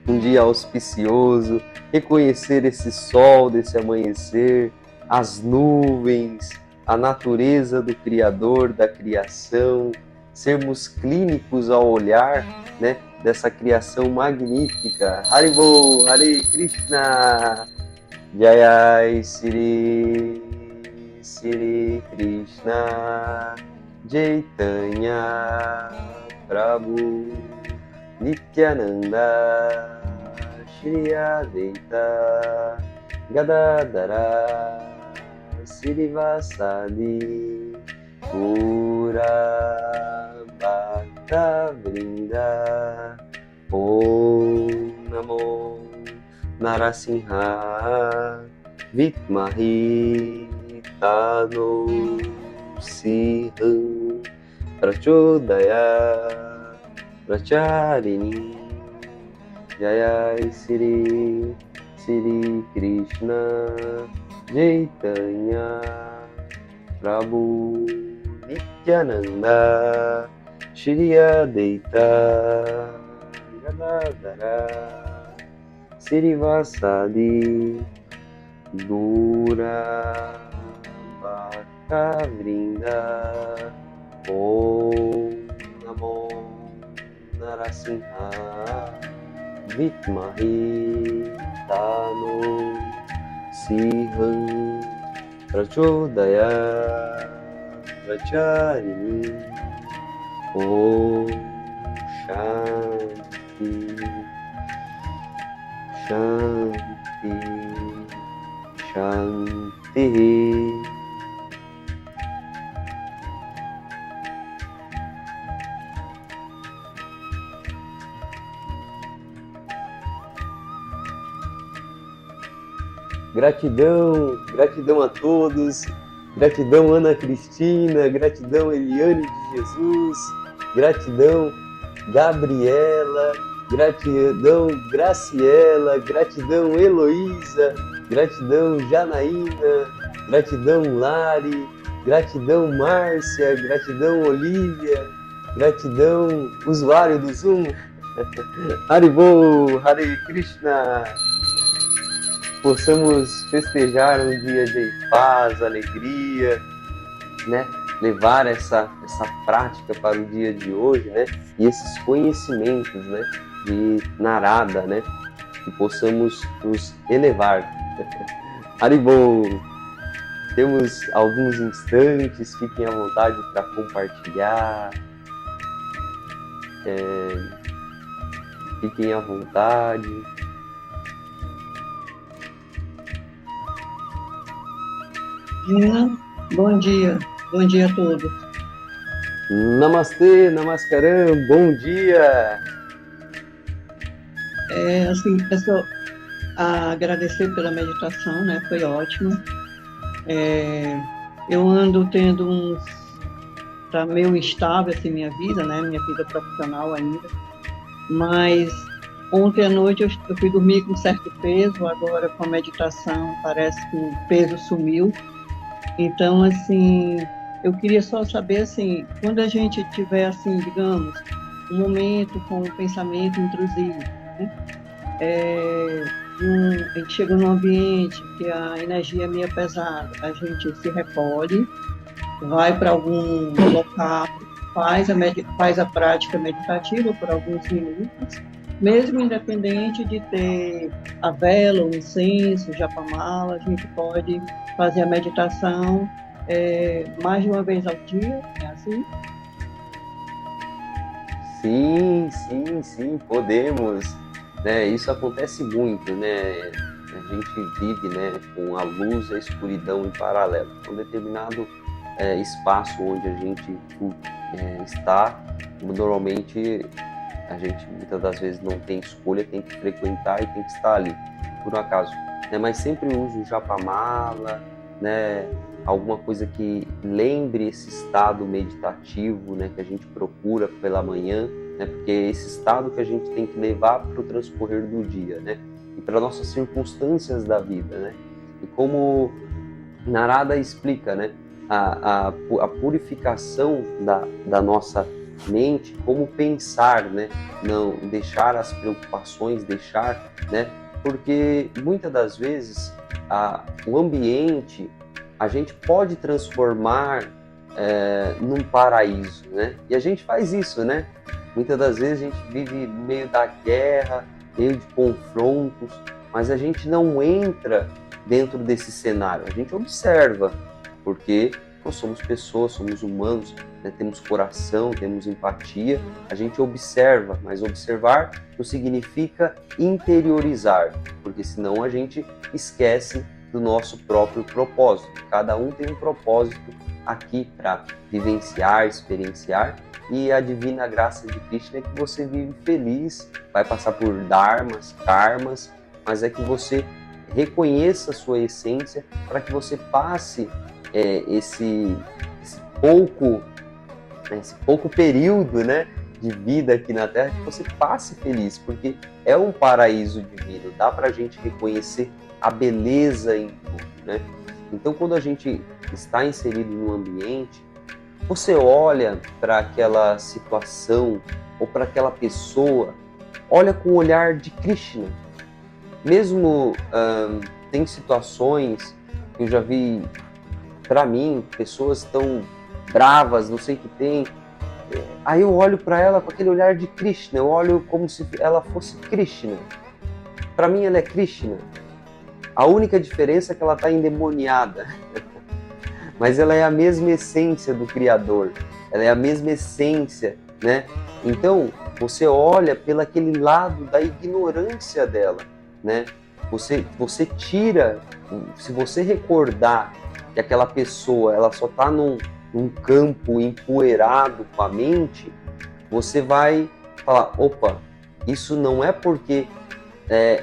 um dia auspicioso, reconhecer esse sol desse amanhecer, as nuvens, a natureza do Criador, da criação, sermos clínicos ao olhar, né, dessa criação magnífica. Haribol, Hare Krishna, Jai Sri Sri Krishna Chaitanya Prabhu Nityananda Shri Advaita Gadadara Srivasadi Pura Bhakta Vrinda Om Namo Narasimha Vitmahi Tano Siham Prachodaya Pracharini Jaya Sri Sri Krishna Chaitanya Prabhu Nityananda Shri Advaita Gadadara Srivasadi Dura Bhakta Vrinda Om Namo Narasimha Vitmahi Tano Siham Prachodaya Pracharini Om Shanti Shanti Shanti. Gratidão, gratidão a todos, gratidão Ana Cristina, gratidão Eliane de Jesus, gratidão Gabriela, gratidão Graciela, gratidão Heloísa, gratidão Janaína, gratidão Lari, gratidão Márcia, gratidão Olívia, gratidão usuário do Zoom, Haribol, Hare Krishna. Possamos festejar um dia de paz, alegria, né? Levar essa prática para o dia de hoje, né? E esses conhecimentos, né? De Narada, né? Que possamos nos elevar. Haribol! Temos alguns instantes, fiquem à vontade para compartilhar. Fiquem à vontade. Bom dia a todos. Namastê, Namaskaram, bom dia! É só agradecer pela meditação, né? Foi ótimo. Eu ando tendo tá meio instável assim minha vida, né? Minha vida profissional ainda. Mas ontem à noite eu fui dormir com certo peso, agora com a meditação parece que o peso sumiu. Então, assim, eu queria só saber, assim, quando a gente tiver, assim, digamos, um momento com um pensamento intrusivo, né? A gente chega num ambiente que a energia é meio pesada, a gente se recolhe, vai para algum local, faz a prática meditativa por alguns minutos, mesmo independente de ter a vela, o incenso, o japamala, a gente pode fazer a meditação mais de uma vez ao dia, é assim? Sim, podemos. Né? Isso acontece muito, né? A gente vive, né, com a luz e a escuridão em paralelo. Um determinado espaço onde a gente está, normalmente a gente muitas das vezes não tem escolha, tem que frequentar e tem que estar ali, por um acaso. Mas sempre uso o japamala, né? Alguma coisa que lembre esse estado meditativo, né? Que a gente procura pela manhã, né? Porque é esse estado que a gente tem que levar para o transcorrer do dia, né? E para nossas circunstâncias da vida, né? E como Narada explica, né? A purificação da nossa mente, como pensar, né? Não deixar as preocupações, né? Porque muitas das vezes o ambiente a gente pode transformar num paraíso, né? E a gente faz isso, né? Muitas das vezes a gente vive no meio da guerra, meio de confrontos, mas a gente não entra dentro desse cenário, a gente observa, porque nós somos pessoas, somos humanos, né? Temos coração, temos empatia, a gente observa, mas observar não significa interiorizar, porque senão a gente esquece do nosso próprio propósito. Cada um tem um propósito aqui para vivenciar, experienciar, e a divina graça de Krishna é que você vive feliz, vai passar por dharmas, karmas, mas é que você reconheça a sua essência para que você passe esse pouco período, né, de vida aqui na Terra, que você passe feliz, porque é um paraíso divino, dá para a gente reconhecer a beleza em tudo, né? Então, quando a gente está inserido em um ambiente, você olha para aquela situação ou para aquela pessoa, olha com o olhar de Krishna. Mesmo tem situações que eu já vi, para mim, pessoas tão bravas, não sei o que tem, aí eu olho para ela com aquele olhar de Krishna, eu olho como se ela fosse Krishna. Para mim ela é Krishna. A única diferença é que ela está endemoniada, mas ela é a mesma essência do Criador, ela é a mesma essência, né? Então, você olha pelo aquele lado da ignorância dela, né? Você tira, se você recordar que aquela pessoa ela só está num campo empoeirado com a mente, você vai falar, opa, isso não é porque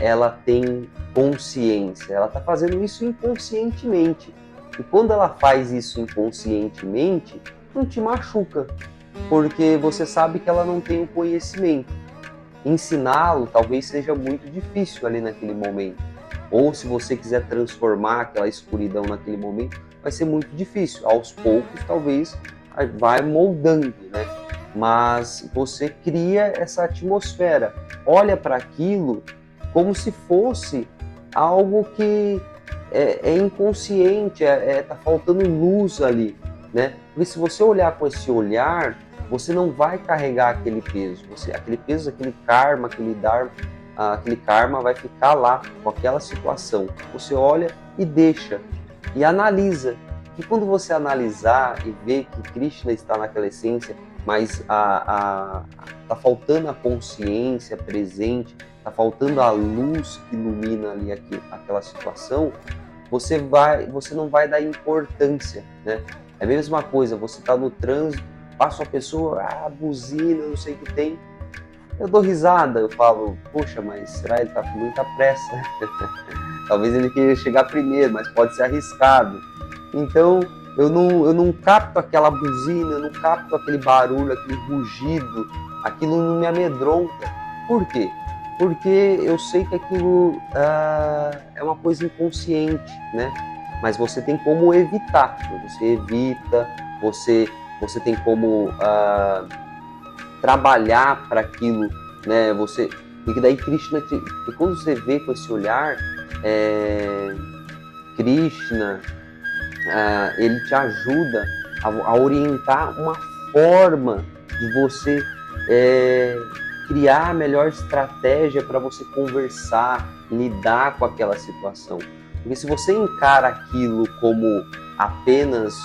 ela tem consciência, ela está fazendo isso inconscientemente. E quando ela faz isso inconscientemente, não te machuca, porque você sabe que ela não tem o conhecimento. Ensiná-lo talvez seja muito difícil ali naquele momento. Ou se você quiser transformar aquela escuridão naquele momento, vai ser muito difícil. Aos poucos, talvez, vai moldando, né? Mas você cria essa atmosfera. Olha para aquilo como se fosse algo que é inconsciente, tá faltando luz ali, né? Porque se você olhar com esse olhar, você não vai carregar aquele peso. Aquele peso, aquele karma, aquele karma vai ficar lá com aquela situação. Você olha e deixa, e analisa. E quando você analisar e ver que Krishna está naquela essência, mas tá faltando a consciência presente, tá faltando a luz que ilumina ali aquela situação, você não vai dar importância, né? É a mesma coisa, você está no trânsito, passa uma pessoa, buzina, não sei o que tem. Eu dou risada, eu falo, poxa, mas será que ele está com muita pressa? Talvez ele queira chegar primeiro, mas pode ser arriscado. Então, eu não capto aquela buzina, eu não capto aquele barulho, aquele rugido, aquilo não me amedronta. Por quê? Porque eu sei que aquilo é uma coisa inconsciente, né? Mas você tem como evitar, você evita, você tem como trabalhar para aquilo, né? Porque daí Krishna, e quando você vê com esse olhar, Krishna, ele te ajuda a orientar uma forma de você criar a melhor estratégia para você conversar, lidar com aquela situação. Porque se você encara aquilo como apenas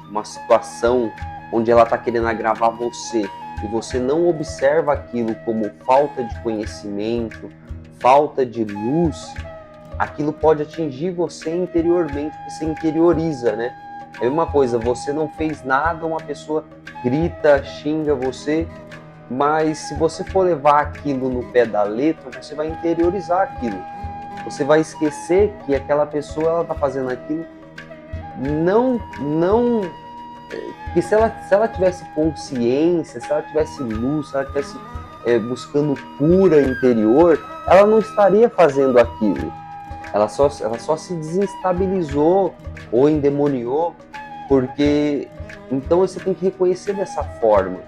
uma situação onde ela está querendo agravar você, e você não observa aquilo como falta de conhecimento, falta de luz, aquilo pode atingir você interiormente, porque você interioriza, né? É uma coisa, você não fez nada, uma pessoa grita, xinga você, mas se você for levar aquilo no pé da letra, você vai interiorizar aquilo. Você vai esquecer que aquela pessoa ela está fazendo aquilo que se ela tivesse consciência, se ela tivesse luz, se ela tivesse buscando cura interior, ela não estaria fazendo aquilo. Ela só se desestabilizou ou endemoniou, porque então você tem que reconhecer dessa forma.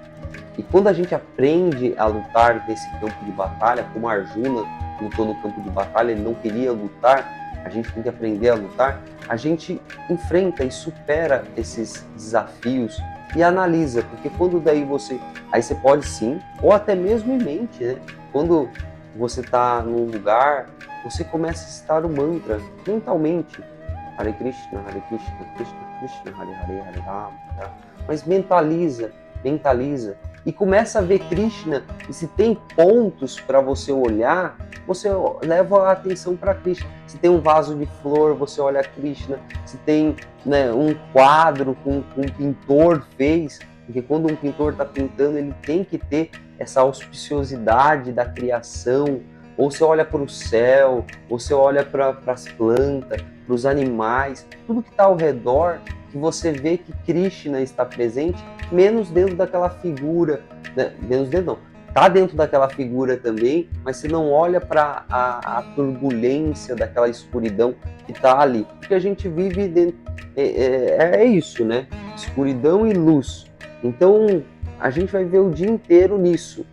E quando a gente aprende a lutar nesse campo de batalha, como Arjuna lutou no campo de batalha, ele não queria lutar, a gente tem que aprender a lutar, a gente enfrenta e supera esses desafios e analisa, porque quando daí aí você pode sim, ou até mesmo em mente, né? Quando você está num lugar, você começa a citar o mantra mentalmente, Hare Krishna, Krishna Krishna, Hare Hare, Hare Rama, mas mentaliza, e começa a ver Krishna, e se tem pontos para você olhar, você leva a atenção para Krishna. Se tem um vaso de flor, você olha Krishna. Se tem, né, um quadro que um pintor fez, Porque quando um pintor está pintando, ele tem que ter essa auspiciosidade da criação. Ou você olha para o céu, ou você olha para as plantas, para os animais, tudo que está ao redor, que você vê que Krishna está presente, menos dentro daquela figura, né? Menos dentro não, está dentro daquela figura também, mas você não olha para a turbulência daquela escuridão que está ali. Porque a gente vive dentro, é isso, né? Escuridão e luz. Então, a gente vai ver o dia inteiro nisso.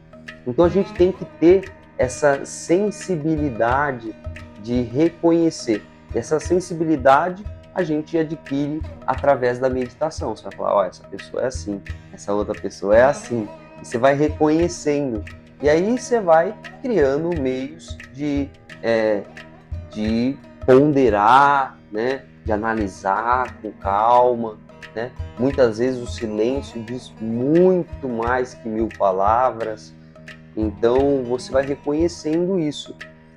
Então, a gente tem que ter essa sensibilidade de reconhecer. Essa sensibilidade a gente adquire através da meditação. Você vai falar, ó, essa pessoa é assim, essa outra pessoa é assim. E você vai reconhecendo. E aí você vai criando meios de ponderar, né? De analisar com calma, né? Muitas vezes o silêncio diz muito mais que 1000 palavras. Então você vai reconhecendo isso,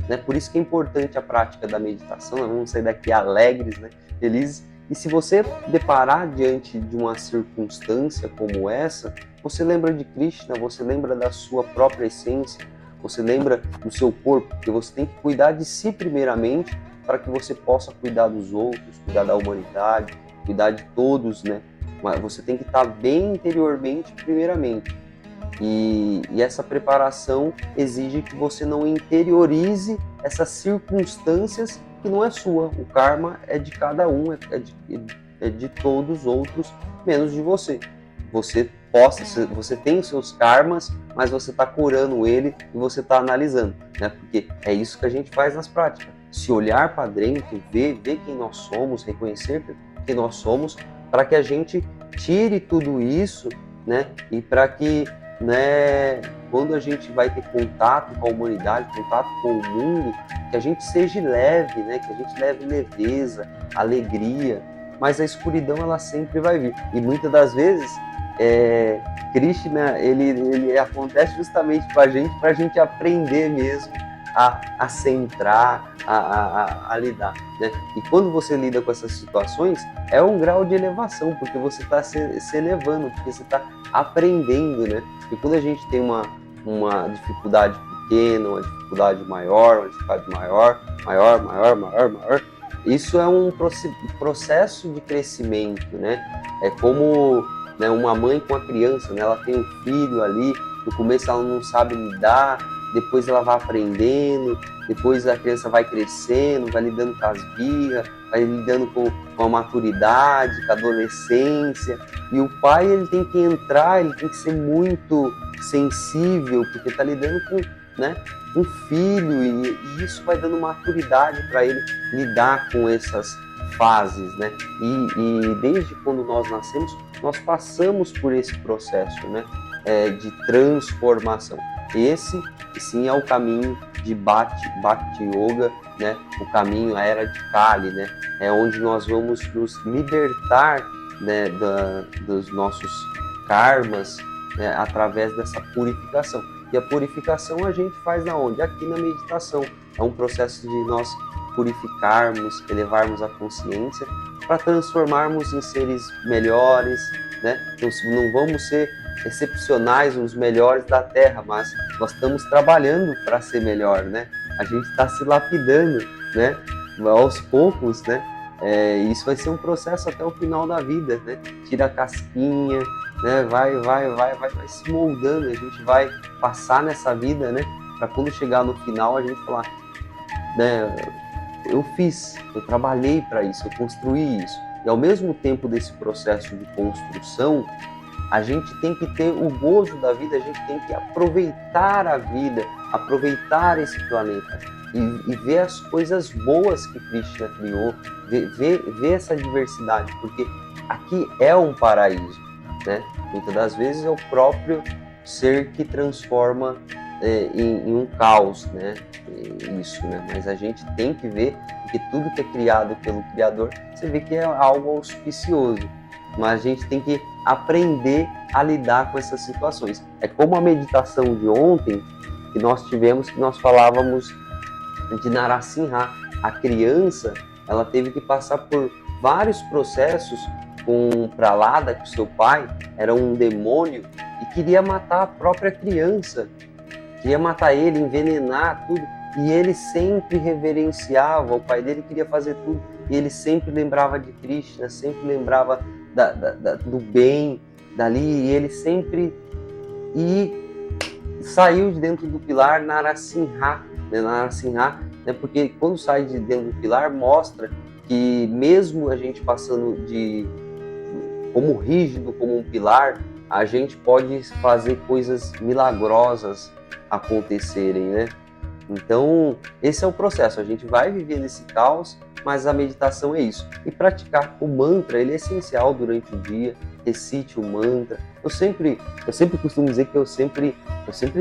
né? Por isso que é importante a prática da meditação. Nós vamos sair daqui alegres, né? Felizes. E se você deparar diante de uma circunstância como essa, você lembra de Krishna, você lembra da sua própria essência, você lembra do seu corpo, porque você tem que cuidar de si primeiramente para que você possa cuidar dos outros, cuidar da humanidade, cuidar de todos, né? Mas você tem que estar bem interiormente primeiramente. E essa preparação exige que você não interiorize essas circunstâncias que não é sua. O karma é de cada um, é de todos os outros, menos de você. Você tem os seus karmas, mas você está curando ele e você está analisando, né? Porque é isso que a gente faz nas práticas. Se olhar para dentro, ver quem nós somos, reconhecer quem nós somos, para que a gente tire tudo isso, né? E para que, né, quando a gente vai ter contato com a humanidade, contato com o mundo, que a gente seja leve, né? Que a gente leve leveza, alegria, mas a escuridão ela sempre vai vir. E muitas das vezes Krishna ele acontece justamente para a gente aprender mesmo a centrar, a lidar, né? E quando você lida com essas situações, é um grau de elevação, porque você está se elevando, porque você está aprendendo, né? E quando a gente tem uma dificuldade pequena, uma dificuldade maior, uma dificuldade maior, isso é um processo de crescimento, né? É como, né, uma mãe com a criança, né? Ela tem um filho ali, no começo ela não sabe lidar, depois ela vai aprendendo, depois a criança vai crescendo, vai lidando com as birras, vai lidando com a maturidade, com a adolescência, e o pai ele tem que entrar, ele tem que ser muito sensível, porque está lidando com, né, um filho, e isso vai dando maturidade para ele lidar com essas fases, né? E desde quando nós nascemos, nós passamos por esse processo, né, de transformação. Esse, sim, é o caminho de Bhakti Yoga, né? O caminho, a era de Kali, né? É onde nós vamos nos libertar, né, dos nossos karmas, né, através dessa purificação. E a purificação a gente faz na onde? Aqui na meditação. É um processo de nós purificarmos, elevarmos a consciência para transformarmos em seres melhores, né? Então, não vamos ser excepcionais, os melhores da Terra, mas nós estamos trabalhando para ser melhor, né? A gente está se lapidando, né? Aos poucos, né? Isso vai ser um processo até o final da vida, né? Tira a casquinha, né? Vai se moldando, a gente vai passar nessa vida, né? Para quando chegar no final a gente falar, né? Eu trabalhei para isso, eu construí isso. E ao mesmo tempo desse processo de construção, a gente tem que ter o gozo da vida, a gente tem que aproveitar a vida, aproveitar esse planeta e ver as coisas boas que Krishna criou, ver essa diversidade, porque aqui é um paraíso, né? Muitas das vezes é o próprio ser que transforma em um caos, né? Isso, né? Mas a gente tem que ver que tudo que é criado pelo Criador, você vê que é algo auspicioso. Mas a gente tem que aprender a lidar com essas situações. É como a meditação de ontem que nós tivemos, que nós falávamos de Narasimha. A criança, ela teve que passar por vários processos com Pralada, que o seu pai era um demônio e queria matar a própria criança, queria matar ele, envenenar tudo, e ele sempre reverenciava, o pai dele queria fazer tudo, e ele sempre lembrava de Krishna, sempre lembrava do bem dali, e ele sempre saiu de dentro do pilar Narasimha, né, porque quando sai de dentro do pilar mostra que mesmo a gente passando como rígido, como um pilar, a gente pode fazer coisas milagrosas acontecerem, né? Então, esse é o processo, a gente vai viver nesse caos, mas a meditação é isso. E praticar o mantra, ele é essencial durante o dia, recite o mantra. Eu sempre costumo dizer que eu sempre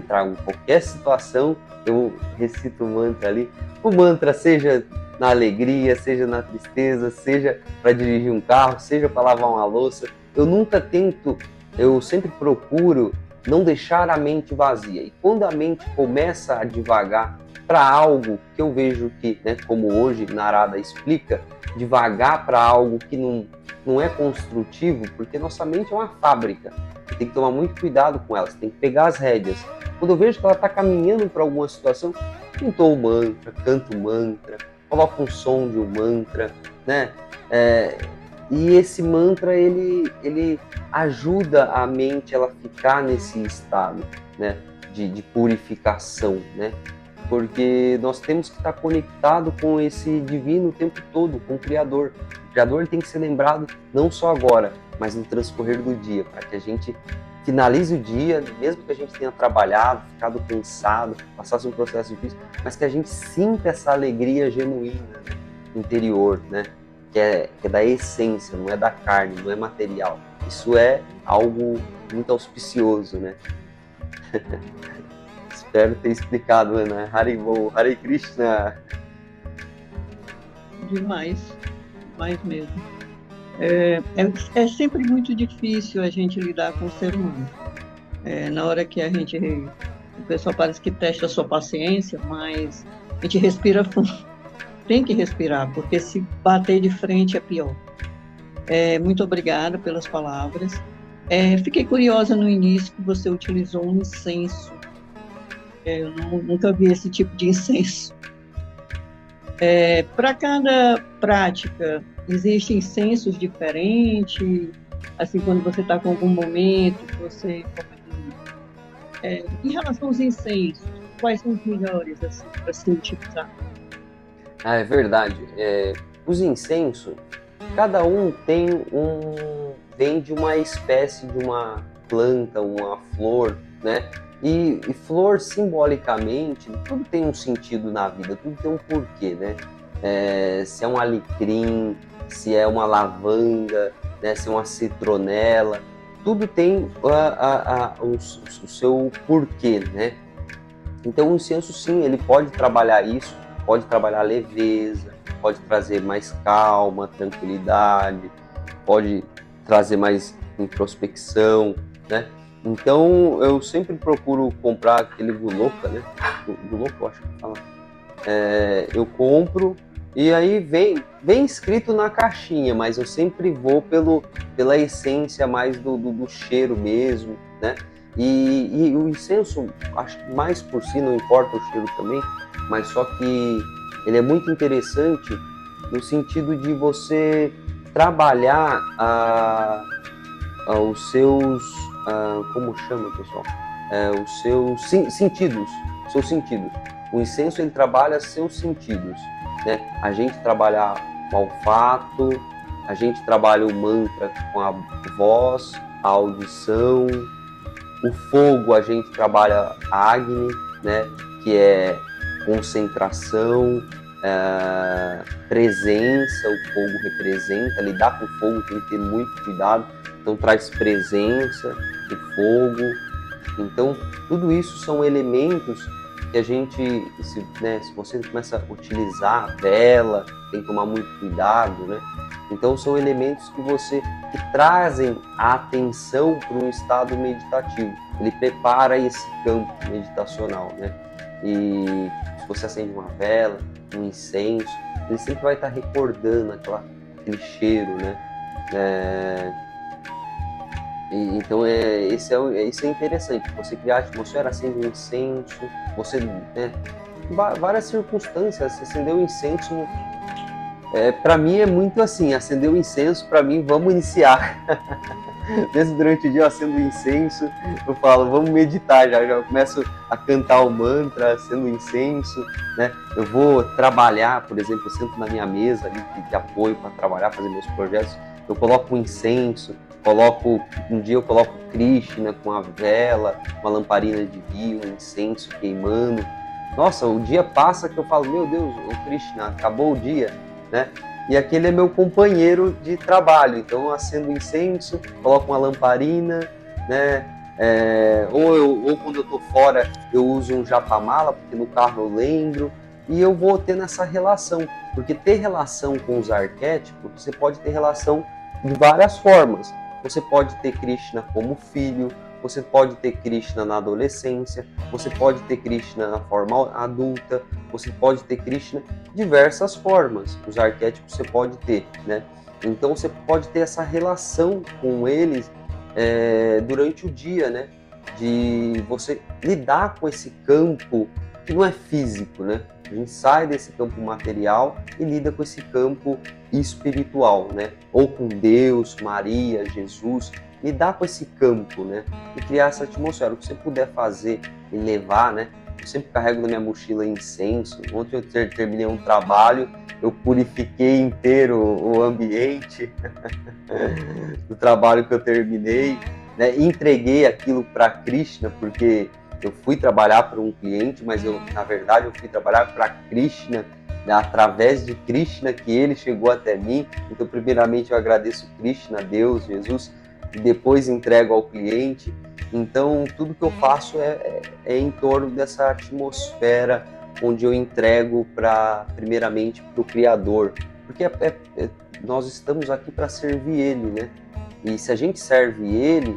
trago, em qualquer situação, eu recito o mantra ali. O mantra, seja na alegria, seja na tristeza, seja para dirigir um carro, seja para lavar uma louça, eu sempre procuro não deixar a mente vazia. E quando a mente começa a divagar para algo que eu vejo que, né, como hoje Narada explica, divagar para algo que não é construtivo, porque nossa mente é uma fábrica. Você tem que tomar muito cuidado com ela, você tem que pegar as rédeas. Quando eu vejo que ela está caminhando para alguma situação, pintou o mantra, canto o mantra, coloca um som de um mantra, né? E esse mantra, ele ajuda a mente ela ficar nesse estado, né, de purificação, né? Porque nós temos que estar conectado com esse divino o tempo todo, com o Criador. O Criador ele tem que ser lembrado não só agora, mas no transcorrer do dia, para que a gente finalize o dia, mesmo que a gente tenha trabalhado, ficado cansado, passasse um processo difícil, mas que a gente sinta essa alegria genuína, né, interior, né? Que é da essência, não é da carne, não é material. Isso é algo muito auspicioso, né? Espero ter explicado, Ana. Haribol, Hare Krishna. Demais mesmo. É sempre muito difícil a gente lidar com o ser humano. Na hora que o pessoal parece que testa a sua paciência, mas a gente respira fundo. Tem que respirar, porque se bater de frente é pior. Muito obrigada pelas palavras. Fiquei curiosa no início que você utilizou um incenso. Eu nunca vi esse tipo de incenso. Para cada prática, existem incensos diferentes? Assim, quando você está com algum momento, em relação aos incensos, quais são os melhores assim, para se utilizar? É verdade. Os incensos, cada um vem de uma espécie de uma planta, uma flor, né? E flor, simbolicamente, tudo tem um sentido na vida, tudo tem um porquê, né? Se é um alecrim, se é uma lavanda, né? Se é uma citronela, tudo tem o seu porquê, né? Então o incenso, sim, ele pode trabalhar isso, pode trabalhar leveza, pode trazer mais calma, tranquilidade, pode trazer mais introspecção, né? Então eu sempre procuro comprar aquele Guloka, né? Guloka, eu acho que fala. Eu compro e aí vem escrito na caixinha, mas eu sempre vou pela essência mais do cheiro mesmo, né? E o incenso, acho que mais por si, não importa o cheiro também, mas só que ele é muito interessante no sentido de você trabalhar os seus, como chama, pessoal? Os seus sentidos. O incenso, ele trabalha seus sentidos, né? A gente trabalha o olfato, a gente trabalha o mantra com a voz, a audição. O fogo, a gente trabalha a Agni, né? Que é concentração, presença. O fogo representa, lidar com o fogo tem que ter muito cuidado, então traz presença, o fogo. Então tudo isso são elementos que a gente, se você começa a utilizar a vela, tem que tomar muito cuidado, né? Então são elementos que trazem a atenção para um estado meditativo. Ele prepara esse campo meditacional, né? E se você acende uma vela, um incenso, ele sempre vai estar recordando aquele cheiro, né? Então, isso é interessante, você criar a atmosfera, acender um incenso, você, né, várias circunstâncias, você acender um incenso, para mim é muito assim, acender um incenso, para mim, vamos iniciar. Mesmo durante o dia eu acendo o incenso, eu falo, vamos meditar, já começo a cantar o mantra, acendo o incenso, né? Eu vou trabalhar, por exemplo, eu sento na minha mesa ali de apoio para trabalhar, fazer meus projetos, eu coloco um incenso, um dia eu coloco Krishna com a vela, uma lamparina de vinho, um incenso queimando. Nossa, o dia passa que eu falo, meu Deus, o Krishna, acabou o dia, né? E aquele é meu companheiro de trabalho, então eu acendo incenso, coloco uma lamparina, né? Ou quando eu tô fora eu uso um japamala, porque no carro eu lembro, e eu vou tendo essa relação, porque ter relação com os arquétipos, você pode ter relação de várias formas. Você pode ter Krishna como filho, você pode ter Krishna na adolescência, você pode ter Krishna na forma adulta, você pode ter Krishna de diversas formas. Os arquétipos você pode ter, né? Então você pode ter essa relação com eles durante o dia, né? De você lidar com esse campo que não é físico, né? A gente sai desse campo material e lida com esse campo espiritual, né? Ou com Deus, Maria, Jesus, lidar com esse campo, né? E criar essa atmosfera. O que você puder fazer e levar, né? Eu sempre carrego na minha mochila incenso. Ontem eu terminei um trabalho, eu purifiquei inteiro o ambiente do trabalho que eu terminei, né? Entreguei aquilo para Krishna, porque eu fui trabalhar para um cliente, mas na verdade eu fui trabalhar para Krishna, né? Através de Krishna que ele chegou até mim. Então, primeiramente eu agradeço Krishna, Deus, Jesus, e depois entrego ao cliente. Então, tudo que eu faço é em torno dessa atmosfera onde eu entrego primeiramente para o Criador, porque nós estamos aqui para servir Ele, né? E se a gente serve Ele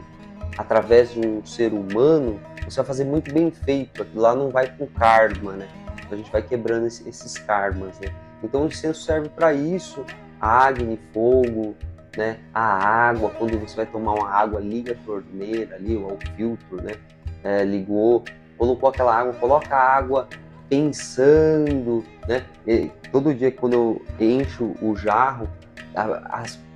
através de um ser humano, você vai fazer muito bem feito. Aquilo lá não vai com karma, né? A gente vai quebrando esses karmas, né? Então o incenso serve para isso. Agni, fogo, né? A água, quando você vai tomar uma água, liga a torneira ali, ou o filtro, né? Ligou, colocou aquela água, coloca a água pensando, né? Todo dia quando eu encho o jarro,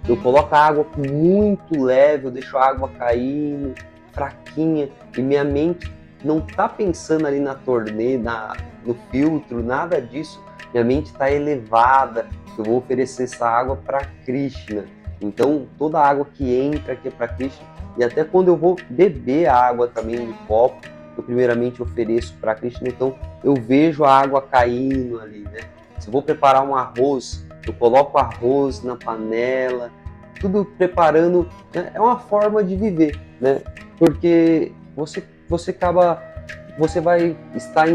eu coloco a água muito leve, eu deixo a água caindo, fraquinha, e minha mente não está pensando ali na torneira, no filtro, nada disso. Minha mente está elevada, eu vou oferecer essa água para Krishna. Então, toda a água que entra aqui é para Krishna, e até quando eu vou beber a água também no copo, eu primeiramente ofereço para Krishna, então eu vejo a água caindo ali, né? Se eu vou preparar um arroz, eu coloco o arroz na panela, tudo preparando, né? É uma forma de viver, né? Porque você vai estar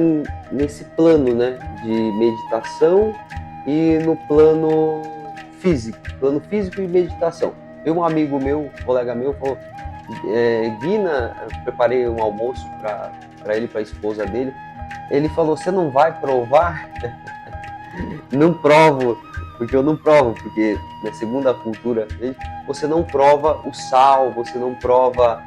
nesse plano, né? De meditação e no plano físico e meditação. Um amigo meu, um colega meu, falou, Guina, eu preparei um almoço para ele, para a esposa dele. Ele falou, você não vai provar? Não provo, porque eu não provo, porque na segunda cultura você não prova o sal, você não prova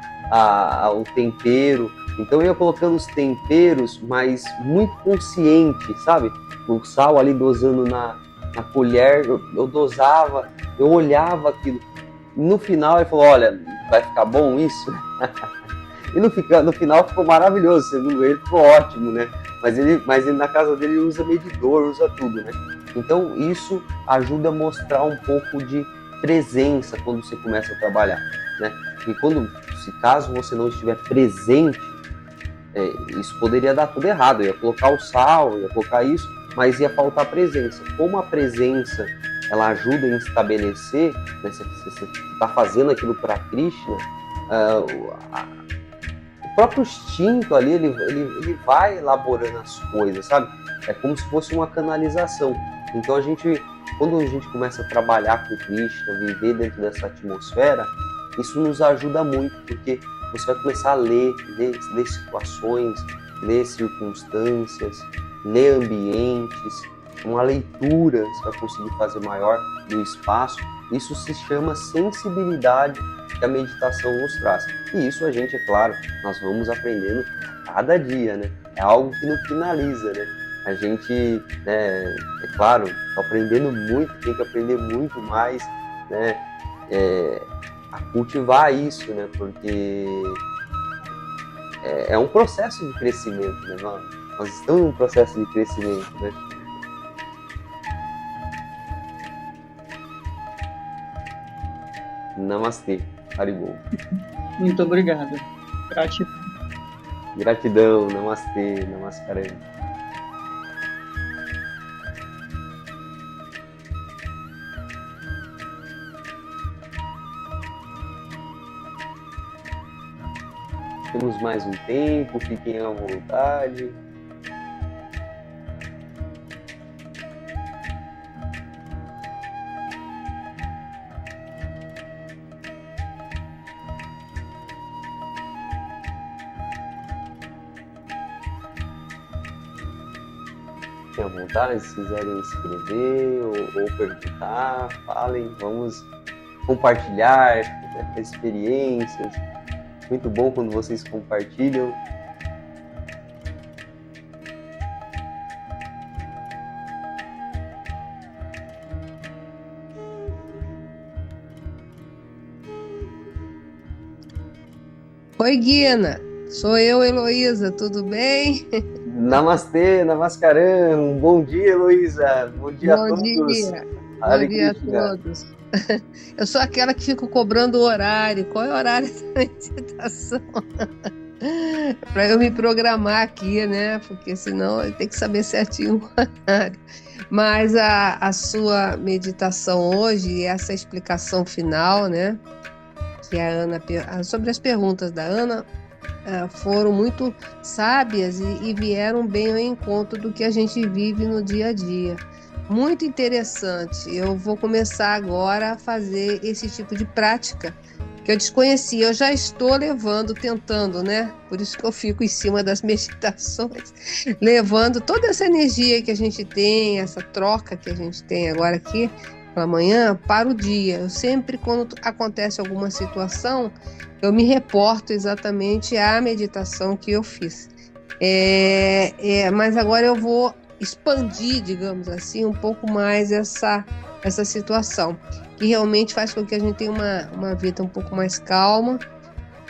o tempero. Então eu ia colocando os temperos, mas muito consciente, sabe? O sal ali dosando na colher, eu dosava, eu olhava aquilo. No final ele falou, olha, vai ficar bom isso? E no final ficou maravilhoso, segundo ele, ficou ótimo, né? Mas ele na casa dele usa medidor, usa tudo, né? Então isso ajuda a mostrar um pouco de presença quando você começa a trabalhar, né? E caso você não estiver presente, isso poderia dar tudo errado. Eu ia colocar o sal, ia colocar isso, mas ia faltar presença. Como a presença ela ajuda a estabelecer, né, se você está fazendo aquilo para Krishna, o próprio instinto ali, ele vai elaborando as coisas, sabe? É como se fosse uma canalização. Então quando a gente começa a trabalhar com Krishna, viver dentro dessa atmosfera, isso nos ajuda muito, porque você vai começar a ler situações, ler circunstâncias, ler ambientes, uma leitura você vai conseguir fazer maior do espaço, Isso se chama sensibilidade que a meditação nos traz. E isso a gente, é claro, nós vamos aprendendo cada dia, né? É algo que não finaliza, né? A gente, né, é claro, tá aprendendo muito, tem que aprender muito mais, né? A cultivar isso, né? Porque é um processo de crescimento, né? Nós estamos num processo de crescimento, né? Namastê, Haribol. Muito obrigada. Gratidão. Gratidão, namastê, namaskaram. Temos mais um tempo, fiquem à vontade. Fiquem à vontade, se quiserem escrever ou perguntar, falem, vamos compartilhar experiências. Muito bom quando vocês compartilham. Oi, Guina. Sou eu, Heloísa. Tudo bem? Namastê, namaskaram. Bom dia, Heloísa. Bom dia a todos. Bom dia a todos. Eu sou aquela que fico cobrando o horário. Qual é o horário da meditação? Para eu me programar aqui, né? Porque senão eu tenho que saber certinho o horário. Mas a sua meditação hoje, essa explicação final, né? Que a Ana, sobre as perguntas da Ana, foram muito sábias e vieram bem ao encontro do que a gente vive no dia a dia. Muito interessante. Eu vou começar agora a fazer esse tipo de prática que eu desconhecia. Eu já estou tentando, né? Por isso que eu fico em cima das meditações, levando toda essa energia que a gente tem, essa troca que a gente tem agora aqui pela manhã para o dia. Eu sempre, quando acontece alguma situação, eu me reporto exatamente à meditação que eu fiz. Mas agora eu vou expandir, digamos assim, um pouco mais essa situação, que realmente faz com que a gente tenha uma vida um pouco mais calma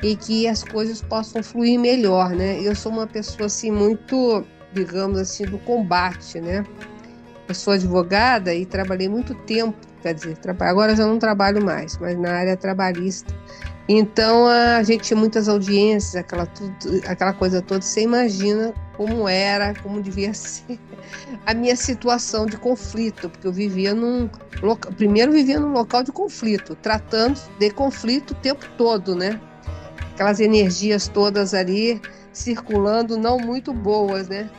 e que as coisas possam fluir melhor, né? Eu sou uma pessoa assim muito, digamos assim, do combate, né? Eu sou advogada e trabalhei muito tempo, quer dizer, agora já não trabalho mais, mas na área trabalhista. Então a gente tinha muitas audiências, aquela coisa toda. Você imagina como era, como devia ser a minha situação de conflito, porque eu vivia num local de conflito, tratando de conflito o tempo todo, né? Aquelas energias todas ali circulando, não muito boas, né?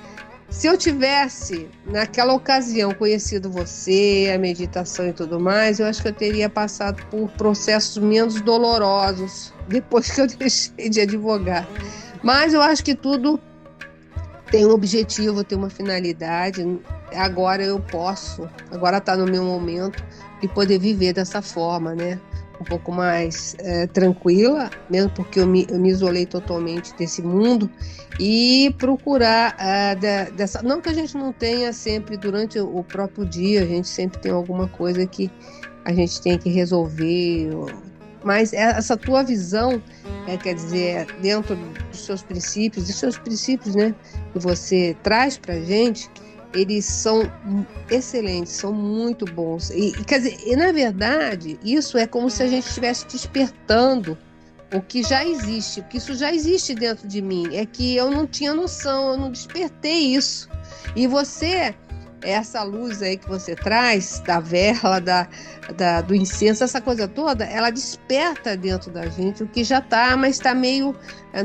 Se eu tivesse, naquela ocasião, conhecido você, a meditação e tudo mais, eu acho que eu teria passado por processos menos dolorosos depois que eu deixei de advogar. Mas eu acho que tudo tem um objetivo, tem uma finalidade. Agora está no meu momento de poder viver dessa forma, né? Um pouco mais tranquila, mesmo porque eu me isolei totalmente desse mundo, e procurar não que a gente não tenha sempre, durante o próprio dia, a gente sempre tem alguma coisa que a gente tem que resolver, mas essa tua visão, quer dizer, dentro dos seus princípios, né, que você traz pra gente, eles são excelentes, são muito bons. Quer dizer, na verdade, isso é como se a gente estivesse despertando o que já existe, porque isso já existe dentro de mim. É que eu não tinha noção, eu não despertei isso. E você, essa luz aí que você traz, da vela, do incenso, essa coisa toda, ela desperta dentro da gente o que já está, mas está meio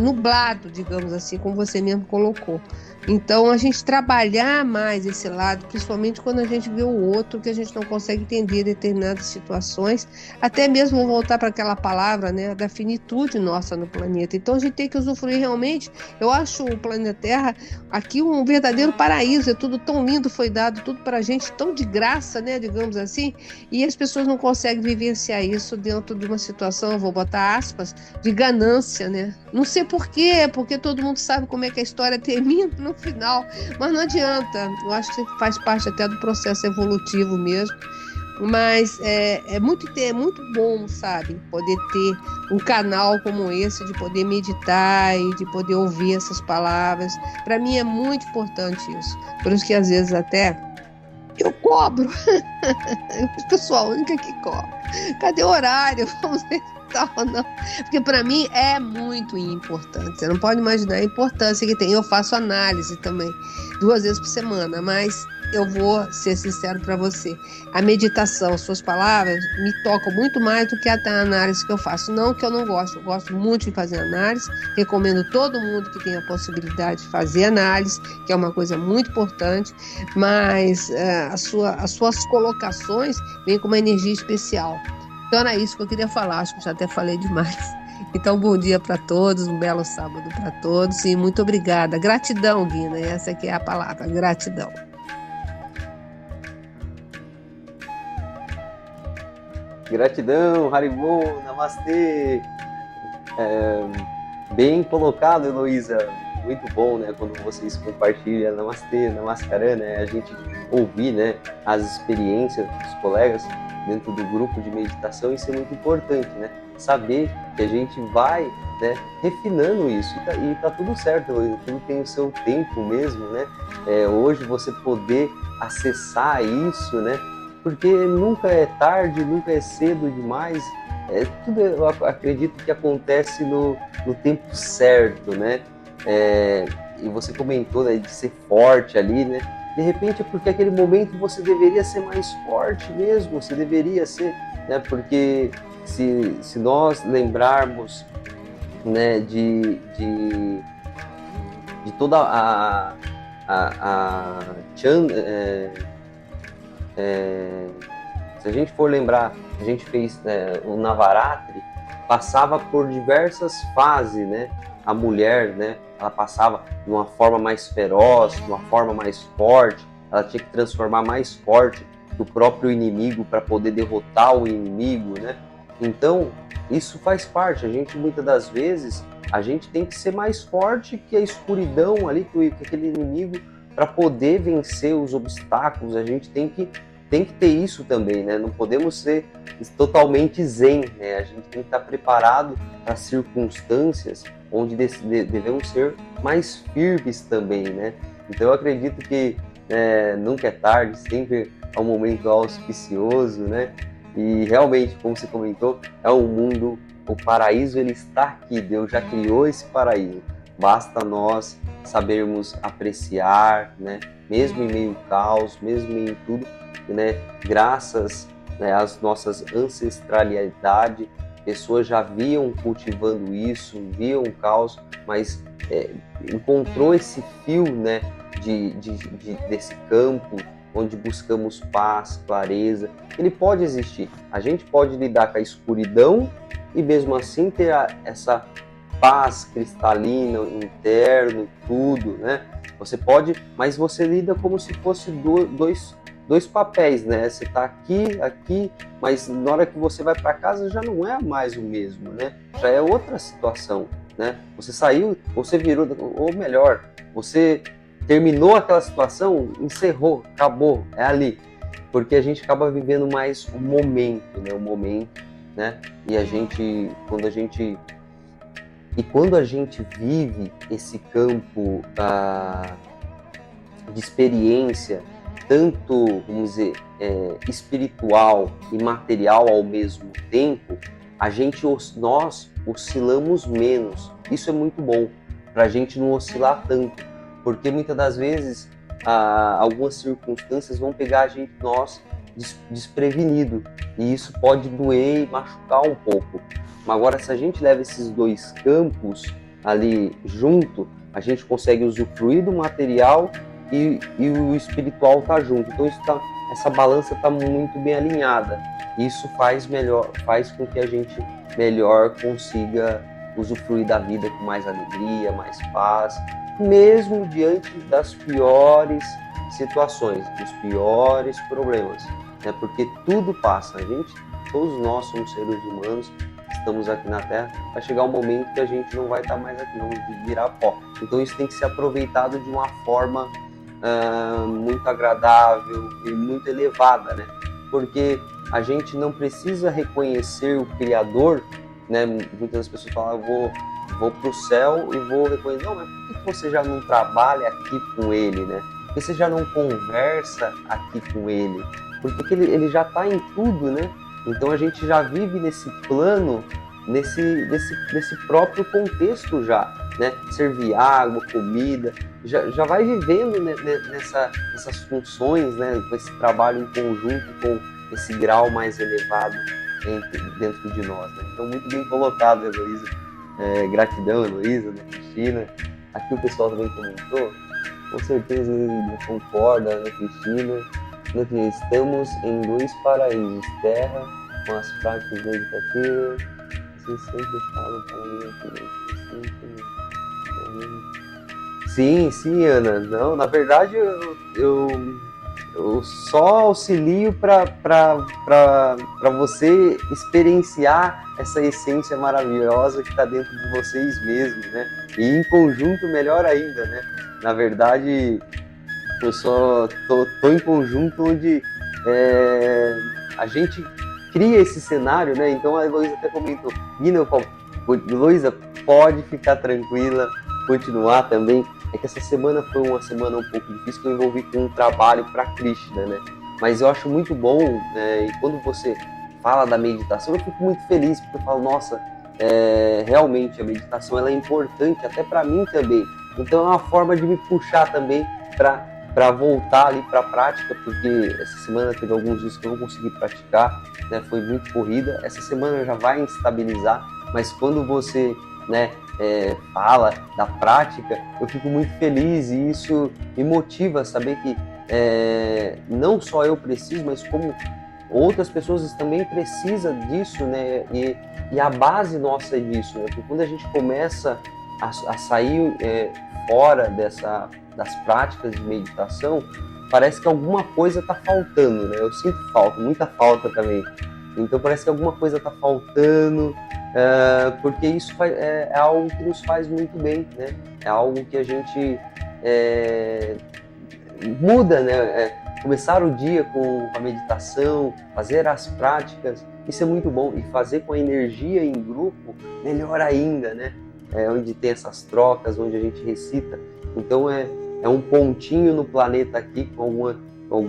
nublado, digamos assim, como você mesmo colocou. Então, a gente trabalhar mais esse lado, principalmente quando a gente vê o outro, que a gente não consegue entender determinadas situações, até mesmo vou voltar para aquela palavra, né, da finitude nossa no planeta. Então, a gente tem que usufruir realmente. Eu acho o planeta Terra aqui um verdadeiro paraíso, é tudo tão lindo, foi dado tudo para a gente, tão de graça, né, digamos assim, e as pessoas não conseguem vivenciar isso dentro de uma situação, eu vou botar aspas, de ganância, né? Não sei por quê, porque todo mundo sabe como é que a história termina no final, mas não adianta. Eu acho que faz parte até do processo evolutivo mesmo. Mas é muito bom, sabe, poder ter um canal como esse, de poder meditar e de poder ouvir essas palavras. Para mim é muito importante isso. Por isso que às vezes até eu cobro. Eu sou a única que cobro. Cadê o horário? Vamos ver tal, não. Porque para mim é muito importante. Você não pode imaginar a importância que tem. Eu faço análise também, 2 vezes por semana, mas eu vou ser sincero para você. A meditação, suas palavras, me tocam muito mais do que até a análise que eu faço. Não que eu não gosto, eu gosto muito de fazer análise. Recomendo todo mundo que tenha a possibilidade de fazer análise, que é uma coisa muito importante, mas as suas colocações vêm com uma energia especial. Então era isso que eu queria falar, acho que já até falei demais. Então, bom dia para todos, um belo sábado para todos e muito obrigada. Gratidão, Guina, essa aqui é a palavra, gratidão. Gratidão, Haribo, Namastê. Bem colocado, Heloísa. Muito bom, né? Quando vocês compartilham Namastê, Namaskaram, né? A gente ouvir, né, as experiências dos colegas dentro do grupo de meditação, isso é muito importante, né? Saber que a gente vai, né, refinando isso e tá tudo certo, Heloísa, tudo tem o seu tempo mesmo, né? Hoje você poder acessar isso, né? Porque nunca é tarde, nunca é cedo demais. Tudo eu acredito que acontece no tempo certo, né? E você comentou, né, de ser forte ali, né? De repente é porque aquele momento você deveria ser mais forte mesmo, você deveria ser, né? Porque se nós lembrarmos, né, de toda a se a gente for lembrar, a gente fez o Navaratri, passava por diversas fases, né? A mulher, né? Ela passava de uma forma mais feroz, de uma forma mais forte, ela tinha que transformar mais forte que o próprio inimigo para poder derrotar o inimigo, né? Então, isso faz parte. A gente, muitas das vezes, a gente tem que ser mais forte que a escuridão ali, que aquele inimigo, para poder vencer os obstáculos. A gente tem que ter isso também, né? Não podemos ser totalmente zen, né? A gente tem que estar preparado para circunstâncias onde devemos ser mais firmes também, né? Então eu acredito que nunca é tarde, sempre é um momento auspicioso, né? E realmente, como você comentou, é um mundo, o paraíso ele está aqui, Deus já criou esse paraíso. Basta nós sabermos apreciar, né? Mesmo em meio ao caos, mesmo em meio a tudo, né? Graças, né, às nossas ancestralidade, pessoas já vinham cultivando isso, viam o caos, mas encontrou esse fio, né, desse campo onde buscamos paz, clareza. Ele pode existir. A gente pode lidar com a escuridão e mesmo assim ter essa paz cristalina, interno, tudo, né? Você pode, mas você lida como se fosse dois papéis, né? Você tá aqui, mas na hora que você vai para casa já não é mais o mesmo, né? Já é outra situação, né? Você saiu, você virou, ou melhor, você terminou aquela situação, encerrou, acabou, é ali. Porque a gente acaba vivendo mais o momento, né? O momento, né? E quando a gente vive esse campo de experiência, tanto, vamos dizer, espiritual e material ao mesmo tempo, nós oscilamos menos. Isso é muito bom, para a gente não oscilar tanto, porque muitas das vezes algumas circunstâncias vão pegar nós desprevenido, e isso pode doer e machucar um pouco. Mas agora, se a gente leva esses dois campos, ali junto, a gente consegue usufruir do material e o espiritual tá junto. Então essa balança está muito bem alinhada. Isso faz com que a gente melhor consiga usufruir da vida com mais alegria, mais paz, mesmo diante das piores situações, dos piores problemas, né? Porque tudo passa, todos nós somos seres humanos, estamos aqui na Terra, vai chegar um momento que a gente não vai estar mais aqui, vamos virar pó. Então isso tem que ser aproveitado de uma forma muito agradável e muito elevada, né? Porque a gente não precisa reconhecer o Criador, né? Muitas pessoas falam, vou para o céu e vou reconhecer. Não, mas por que você já não trabalha aqui com Ele, né? Por que você já não conversa aqui com Ele? Porque ele já está em tudo, né? Então a gente já vive nesse plano, nesse próprio contexto já, né? Servir água, comida, já vai vivendo, né, nessas funções, né? Com esse trabalho em conjunto, com esse grau mais elevado dentro de nós, né? Então, muito bem colocado, Heloísa. Gratidão, Heloísa, né, Cristina. Aqui o pessoal também comentou, com certeza concorda, né, Cristina, no que estamos em 2 paraísos, terra, com as práticas meditativas. Vocês sempre falam para mim aqui. Sim, Ana. Não, na verdade, eu só auxilio para você experienciar essa essência maravilhosa que está dentro de vocês mesmos, né? E em conjunto, melhor ainda, né? Na verdade, eu só tô em conjunto onde a gente cria esse cenário, né? Então a Heloísa até comentou, Heloísa, pode ficar tranquila, continuar também. É que essa semana foi uma semana um pouco difícil, que eu envolvi com um trabalho para Krishna, né? Mas eu acho muito bom, né? E quando você fala da meditação, eu fico muito feliz, porque eu falo, nossa, realmente a meditação ela é importante, até para mim também. Então é uma forma de me puxar também para voltar ali para a prática, porque essa semana teve alguns dias que eu não consegui praticar, né? Foi muito corrida. Essa semana já vai estabilizar, mas quando você, né, fala da prática, eu fico muito feliz e isso me motiva a saber que não só eu preciso, mas como outras pessoas também precisam disso, né? E a base nossa é disso, né? Porque quando a gente começa a sair fora das práticas de meditação, parece que alguma coisa está faltando, né? Eu sinto falta, muita falta também. Então parece que alguma coisa está faltando, porque isso é algo que nos faz muito bem, né? É algo que a gente muda, né? Começar o dia com a meditação, fazer as práticas, isso é muito bom. E fazer com a energia em grupo, melhor ainda, né? Onde tem essas trocas, onde a gente recita. Então é um pontinho no planeta aqui,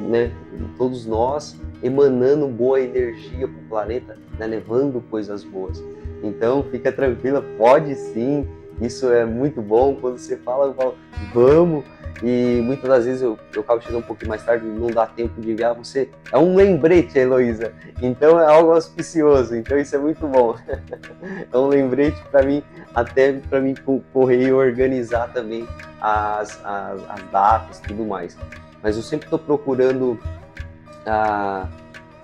né? Todos nós emanando boa energia para o planeta, né? Levando coisas boas. Então fica tranquila, pode sim, isso é muito bom. Quando você fala, eu falo, vamos. E muitas das vezes eu acabo chegando um pouquinho mais tarde, não dá tempo de enviar. Você é um lembrete, Heloísa. Então é algo auspicioso. Então isso é muito bom. É um lembrete para mim, até para mim correr e organizar também as datas e tudo mais. Mas eu sempre estou procurando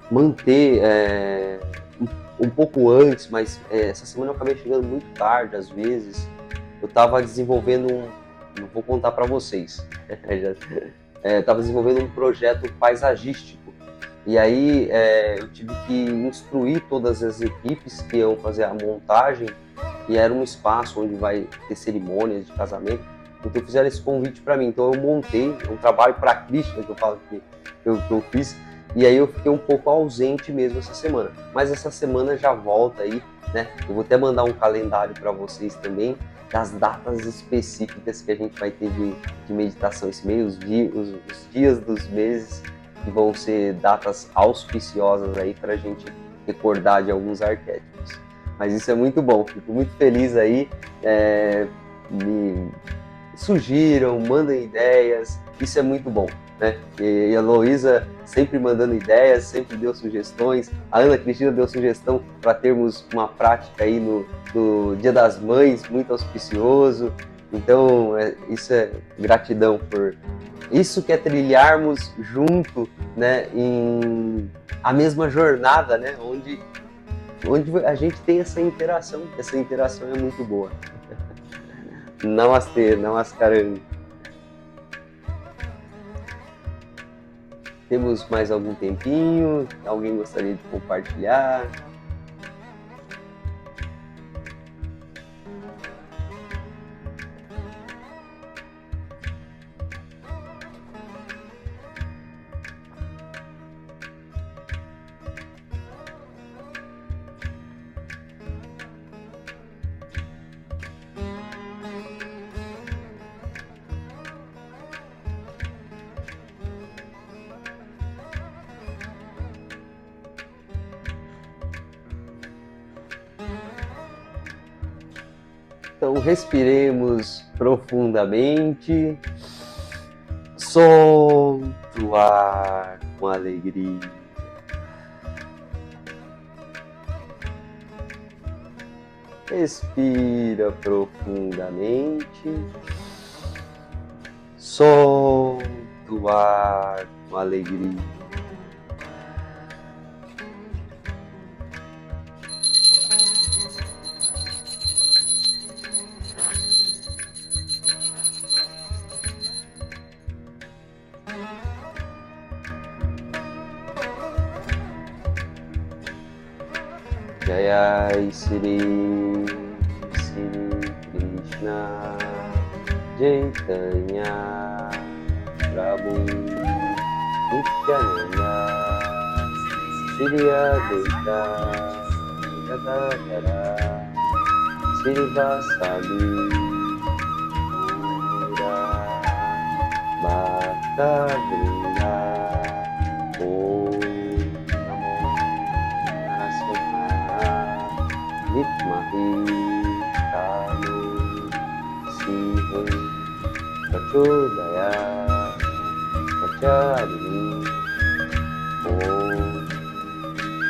manter um pouco antes, mas essa semana eu acabei chegando muito tarde, às vezes. Eu estava desenvolvendo não vou contar para vocês. Estava desenvolvendo um projeto paisagístico. E aí eu tive que instruir todas as equipes que iam fazer a montagem. E era um espaço onde vai ter cerimônias de casamento. Então fizeram esse convite para mim. Então eu montei um trabalho para Krishna, que eu falo que eu fiz. E aí eu fiquei um pouco ausente mesmo essa semana. Mas essa semana já volta aí, né? Eu vou até mandar um calendário para vocês também, das datas específicas que a gente vai ter de meditação esse mês, os dias dos meses, que vão ser datas auspiciosas aí para a gente recordar de alguns arquétipos. Mas isso é muito bom, fico muito feliz aí, me sugiram, mandem ideias, isso é muito bom. né? E a Heloísa sempre mandando ideias, sempre deu sugestões. A Ana Cristina deu sugestão para termos uma prática aí no Dia das Mães, muito auspicioso. Então, isso é gratidão por isso, que é trilharmos junto, né, em a mesma jornada, né, onde a gente tem essa interação é muito boa. Namastê, namaskaram. Temos mais algum tempinho? Alguém gostaria de compartilhar? Então, respiremos profundamente, solte o ar com alegria. Respira profundamente, solte o ar com alegria. Jai Sri Krishna Chaitanya Prabhu Nityananda Sri Advaita Gadadhara Srivasadi Gaura Bhaktavrinda Nitmahi Tanu Sivam Prachodaya Pracharini Om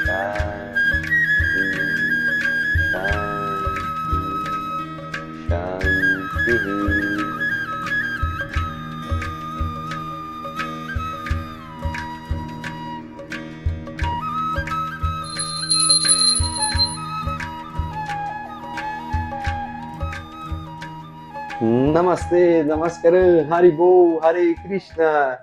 Shanti Shanti Shanti. Namastê, Namaskaram, Haribol, Hare Krishna.